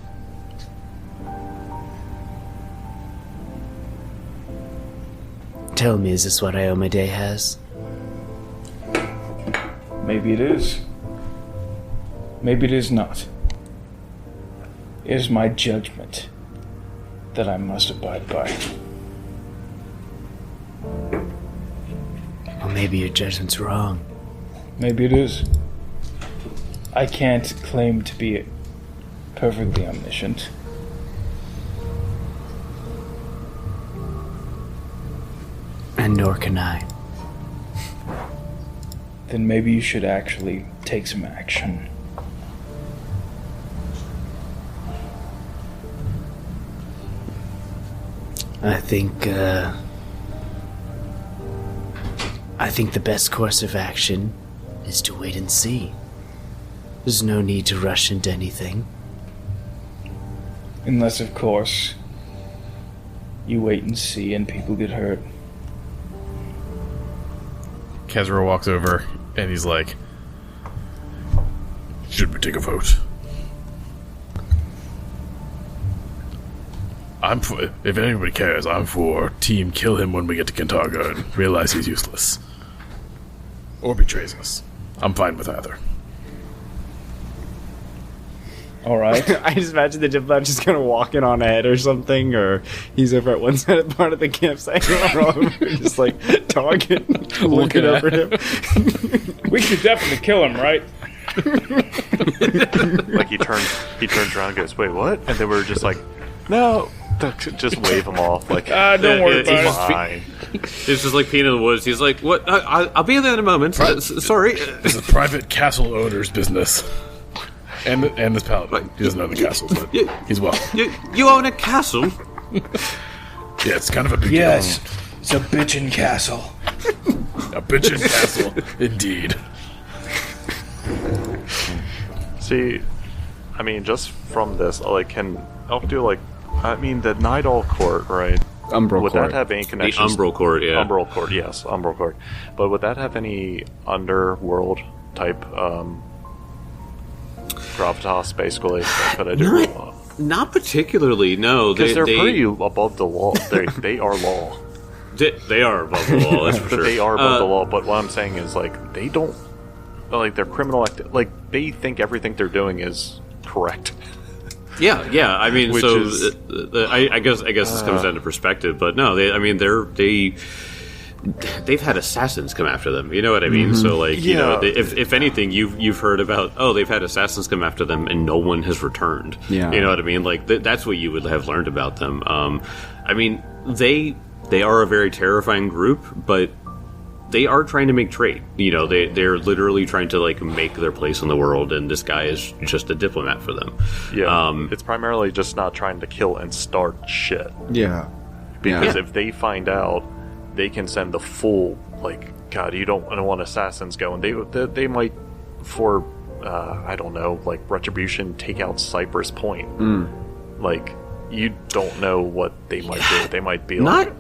F: Tell me, is this what Iomade has?
B: Maybe it is. Maybe it is not. It is my judgment that I must abide by.
F: Well, maybe your judgment's wrong.
B: Maybe it is. I can't claim to be perfectly omniscient.
F: And nor can I.
B: Then maybe you should actually take some action.
F: I think the best course of action is to wait and see. There's no need to rush into anything.
B: Unless, of course, you wait and see and people get hurt.
E: Kezra walks over and he's like, should we take a vote? If anybody cares, I'm for team kill him when we get to Kintargo and realize he's useless. Or betrays us. I'm fine with either.
B: Alright.
C: I just imagine the diplomat just kind of walking on ahead or something, or he's over at one side of part of the campsite, just like talking, looking over at him.
B: We should definitely kill him, right?
D: Like he turns around and goes, wait, what? And then we're just like, no. Just wave him off. Like,
B: don't worry about
D: it's fine.
A: It's just like Peanut in the Woods. He's like, what? I'll be there in a moment. Sorry.
E: This is private castle owner's business. And this paladin. He doesn't own the castle, but he's well.
A: You own a castle?
E: Yeah, it's kind of a big
B: deal. It's a bitchin' castle.
E: A bitchin' castle, indeed.
D: See, I mean, just from this, like, can Elf do, like, I mean, the Nidal Court, right?
C: Umbral
D: would
C: Court.
D: That have any connections?
A: The Umbral Court, yeah.
D: Umbral Court, yes, Umbral Court. But would that have any underworld type gravitas, basically? Could I do?
A: Not particularly, no.
D: Because they're pretty above the law. They are law.
A: They are above the law, that's for sure.
D: They are above the law, but what I'm saying is, like, they don't... Like, their criminal like, they think everything they're doing is correct.
A: Yeah. I mean,
D: Which
A: so
D: is-
A: I guess this comes down to perspective, but no, they've had assassins come after them. You know what I mean? So, like, you know, if anything, you've heard about, they've had assassins come after them and no one has returned.
C: Yeah.
A: You know what I mean? Like, that's what you would have learned about them. I mean, they are a very terrifying group, but they are trying to make trade. You know, they're literally trying to, like, make their place in the world, and this guy is just a diplomat for them.
D: Yeah, it's primarily just not trying to kill and start shit.
C: Yeah.
D: Because if they find out, they can send the full, like, God, you don't want assassins going. They might, for, I don't know, like, retribution, take out Cypress Point. Like, you don't know what they might do. They might be like...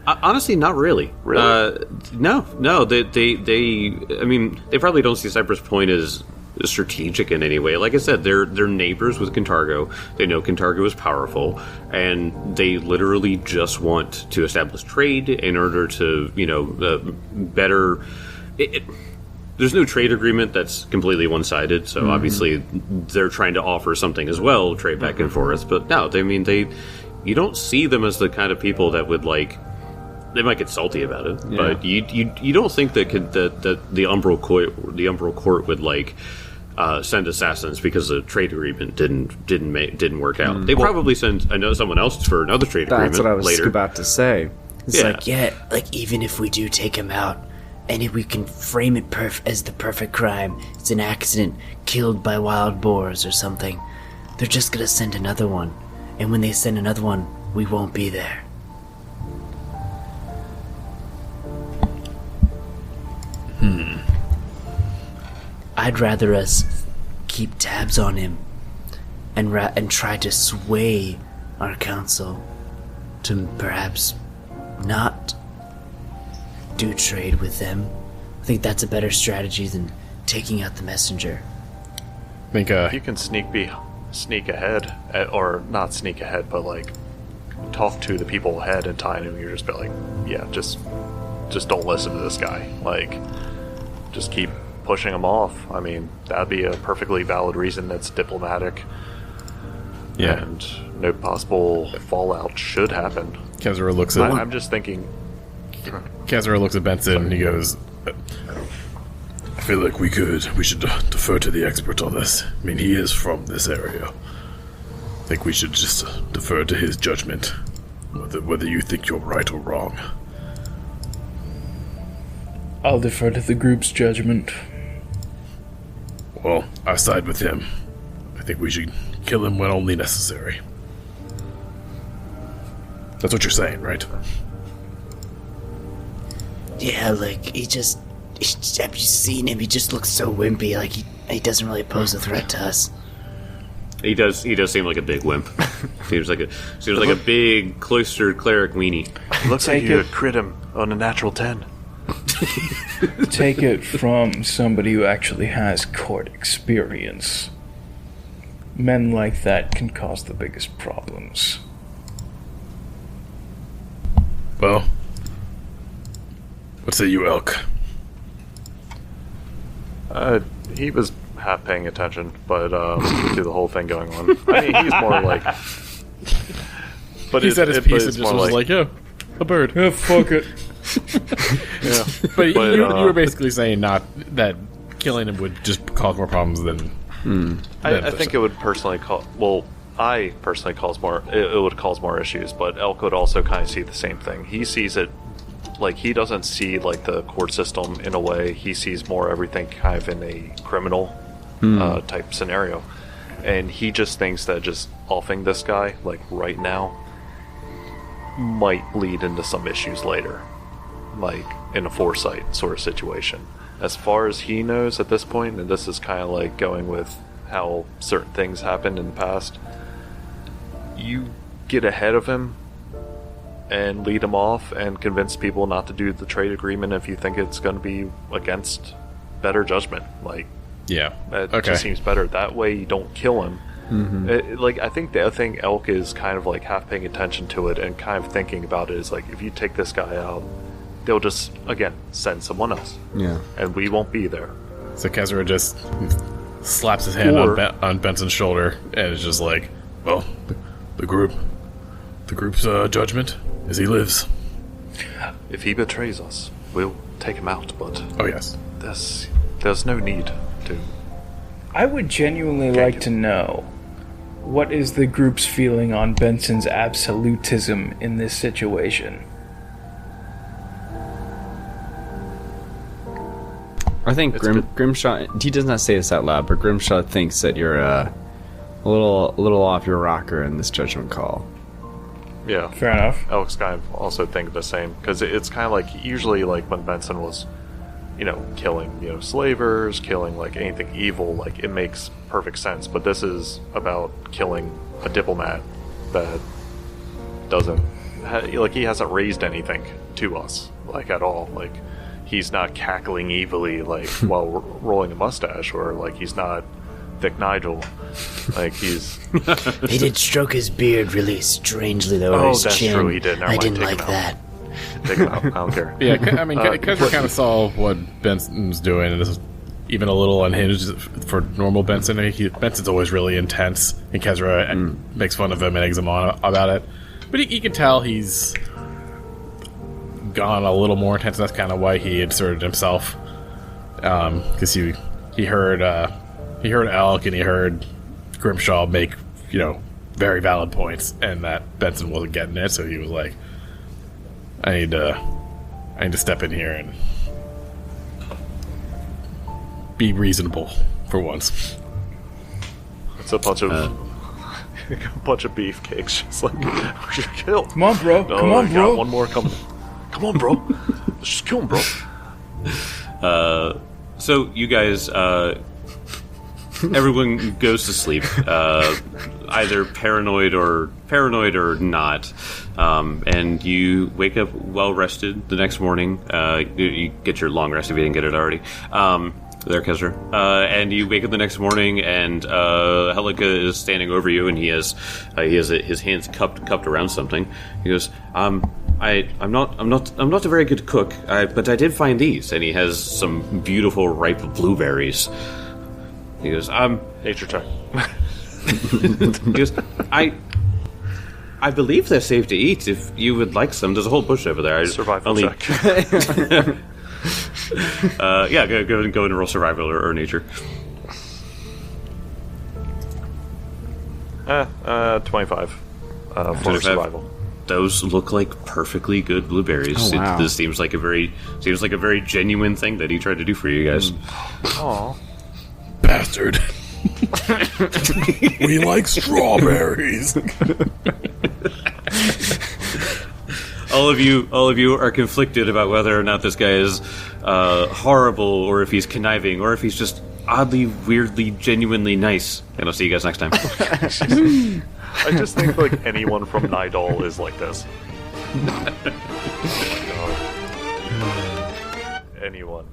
A: Honestly, not really.
D: Really?
A: No. They. I mean, they probably don't see Cypress Point as strategic in any way. Like I said, they're neighbors with Kintargo. They know Kintargo is powerful, and they literally just want to establish trade in order to, you know, better. There's no trade agreement that's completely one-sided, so obviously they're trying to offer something as well, trade back and forth. But no, I mean, you don't see them as the kind of people that would, like. They might get salty about it, but you don't think that the Umbral Court would, like, send assassins because the trade agreement didn't work out. They probably send someone else for another trade agreement.
C: That's what I was
A: later.
C: about to say.
F: It's like even if we do take him out, and if we can frame it as the perfect crime, it's an accident, killed by wild boars or something, they're just gonna send another one. And when they send another one, we won't be there. I'd rather us keep tabs on him and try to sway our council to perhaps not do trade with them. I think that's a better strategy than taking out the messenger.
E: I think,
D: If you can sneak ahead, or not sneak ahead, but, like, talk to the people ahead in time, and you're just be like, yeah, just don't listen to this guy. Like, just keep pushing him off. I mean, that'd be a perfectly valid reason that's diplomatic.
E: Yeah.
D: And no possible fallout should happen.
E: Kezra looks at
D: I'm just thinking...
E: Kezra looks at Benson and he goes, I feel like we should defer to the expert on this. I mean, he is from this area. I think we should just defer to his judgment, whether you think you're right or wrong.
B: I'll defer to the group's judgment.
E: Well, I side with him. I think we should kill him when only necessary. That's what you're saying, right?
F: Yeah, like, have you seen him? He just looks so wimpy, like he doesn't really pose a threat to us.
A: He does seem like a big wimp. seems like a big cloistered cleric weenie.
D: Looks like you crit him on a natural 10.
B: Take it from somebody who actually has court experience. Men like that can cause the biggest problems.
E: Well, what say you, Elk?
D: He was half paying attention, but to the whole thing going on. I mean, he's more like... But
E: He said his piece and
D: it's
E: just
D: more
E: was like, yeah, a bird.
B: Yeah, fuck it.
D: yeah.
E: But you
D: uh,
E: were basically saying not that killing him would just cause more problems than...
D: I think it would personally cause... Well, I personally it would cause more issues, but Elk would also kind of see the same thing. He sees it... Like, he doesn't see, like, the court system in a way. He sees more everything kind of in a criminal type scenario. And he just thinks that just offing this guy, like, right now, might lead into some issues later. Like, in a foresight sort of situation. As far as he knows at this point, and this is kind of like going with how certain things happened in the past, you get ahead of him and lead him off and convince people not to do the trade agreement if you think it's going to be against better judgment. Like,
E: Yeah.
D: that
E: Okay.
D: just seems better. That way you don't kill him, I think the other thing Elk is kind of like half paying attention to it and kind of thinking about it is like, if you take this guy out, they'll just, again, send someone else.
C: Yeah.
D: And we won't be there.
E: So Kezra just slaps his hand on Benson's shoulder and is just like, well, the group's judgment is he lives.
D: If he betrays us, we'll take him out, but...
E: Oh, yes.
D: There's no need to...
B: I would genuinely like to know, what is the group's feeling on Benson's absolutism in this situation?
C: I think Grimshot, he does not say this out loud, but Grimshot thinks that you're a little off your rocker in this judgment call.
D: Yeah.
B: Fair enough.
D: Elk's kind of also think the same, because it's kind of like, usually like when Benson was, killing, slavers, killing like anything evil, like it makes perfect sense, but this is about killing a diplomat that doesn't, he hasn't raised anything to us, like at all, like he's not cackling evilly, like while rolling a mustache, or like he's not Thick Nigel, like he's...
F: He did stroke his beard really strangely, though. Oh,
D: that's
F: chin.
D: true, he did. Never
F: I
D: mind,
F: didn't
D: take
F: like
D: him
F: that.
D: Take him out, I don't care.
E: Yeah, I mean, Kezra kind of saw what Benson's doing, and this is even a little unhinged for normal Benson. Benson's always really intense, and Kezra makes fun of him and eggs him on about it. But he can tell he's gone a little more intense. That's kind of why he inserted himself, because he heard Alec and he heard Grimshaw make very valid points, and that Benson wasn't getting it, so he was like, I need to step in here and be reasonable for once.
D: It's a bunch of beefcakes, just like, we should kill.
B: Come on, bro.
D: No,
B: Come on, bro.
D: Got one more coming. Come on, bro. Let's just kill him, bro.
A: So you guys, everyone goes to sleep, either paranoid or not, and you wake up well rested the next morning. You get your long rest if you didn't get it already. There, Kezra. And you wake up the next morning, and Helika is standing over you, and he has his hands cupped around something. He goes, I'm not a very good cook, but I did find these, and he has some beautiful ripe blueberries. He goes,
D: Nature check.
A: He goes, I believe they're safe to eat if you would like some. There's a whole bush over there.
D: Survival check.
A: Yeah, go and roll survival or nature.
D: 25 for survival.
A: Those look like perfectly good blueberries.
C: Oh, wow.
A: This seems like a very genuine thing that he tried to do for you guys.
D: Aw.
E: Bastard. We like strawberries.
A: All of you are conflicted about whether or not this guy is horrible, or if he's conniving, or if he's just oddly, weirdly, genuinely nice. And I'll see you guys next time.
D: I just think like anyone from Nidal is like this. Anyone.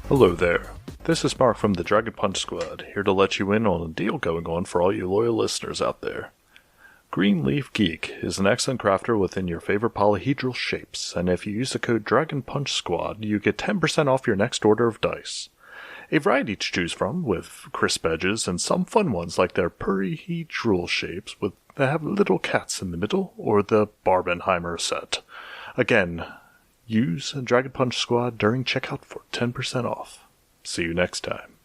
D: Hello there. This is Mark from the Dragon Punch Squad, here to let you in on a deal going on for all you loyal listeners out there. Greenleaf Geek is an excellent crafter within your favorite polyhedral shapes, and if you use the code Dragon Punch Squad, you get 10% off your next order of dice. A variety to choose from, with crisp edges and some fun ones like their polyhedral shapes that have little cats in the middle, or the Barbenheimer set. Again, use Dragon Punch Squad during checkout for 10% off. See you next time.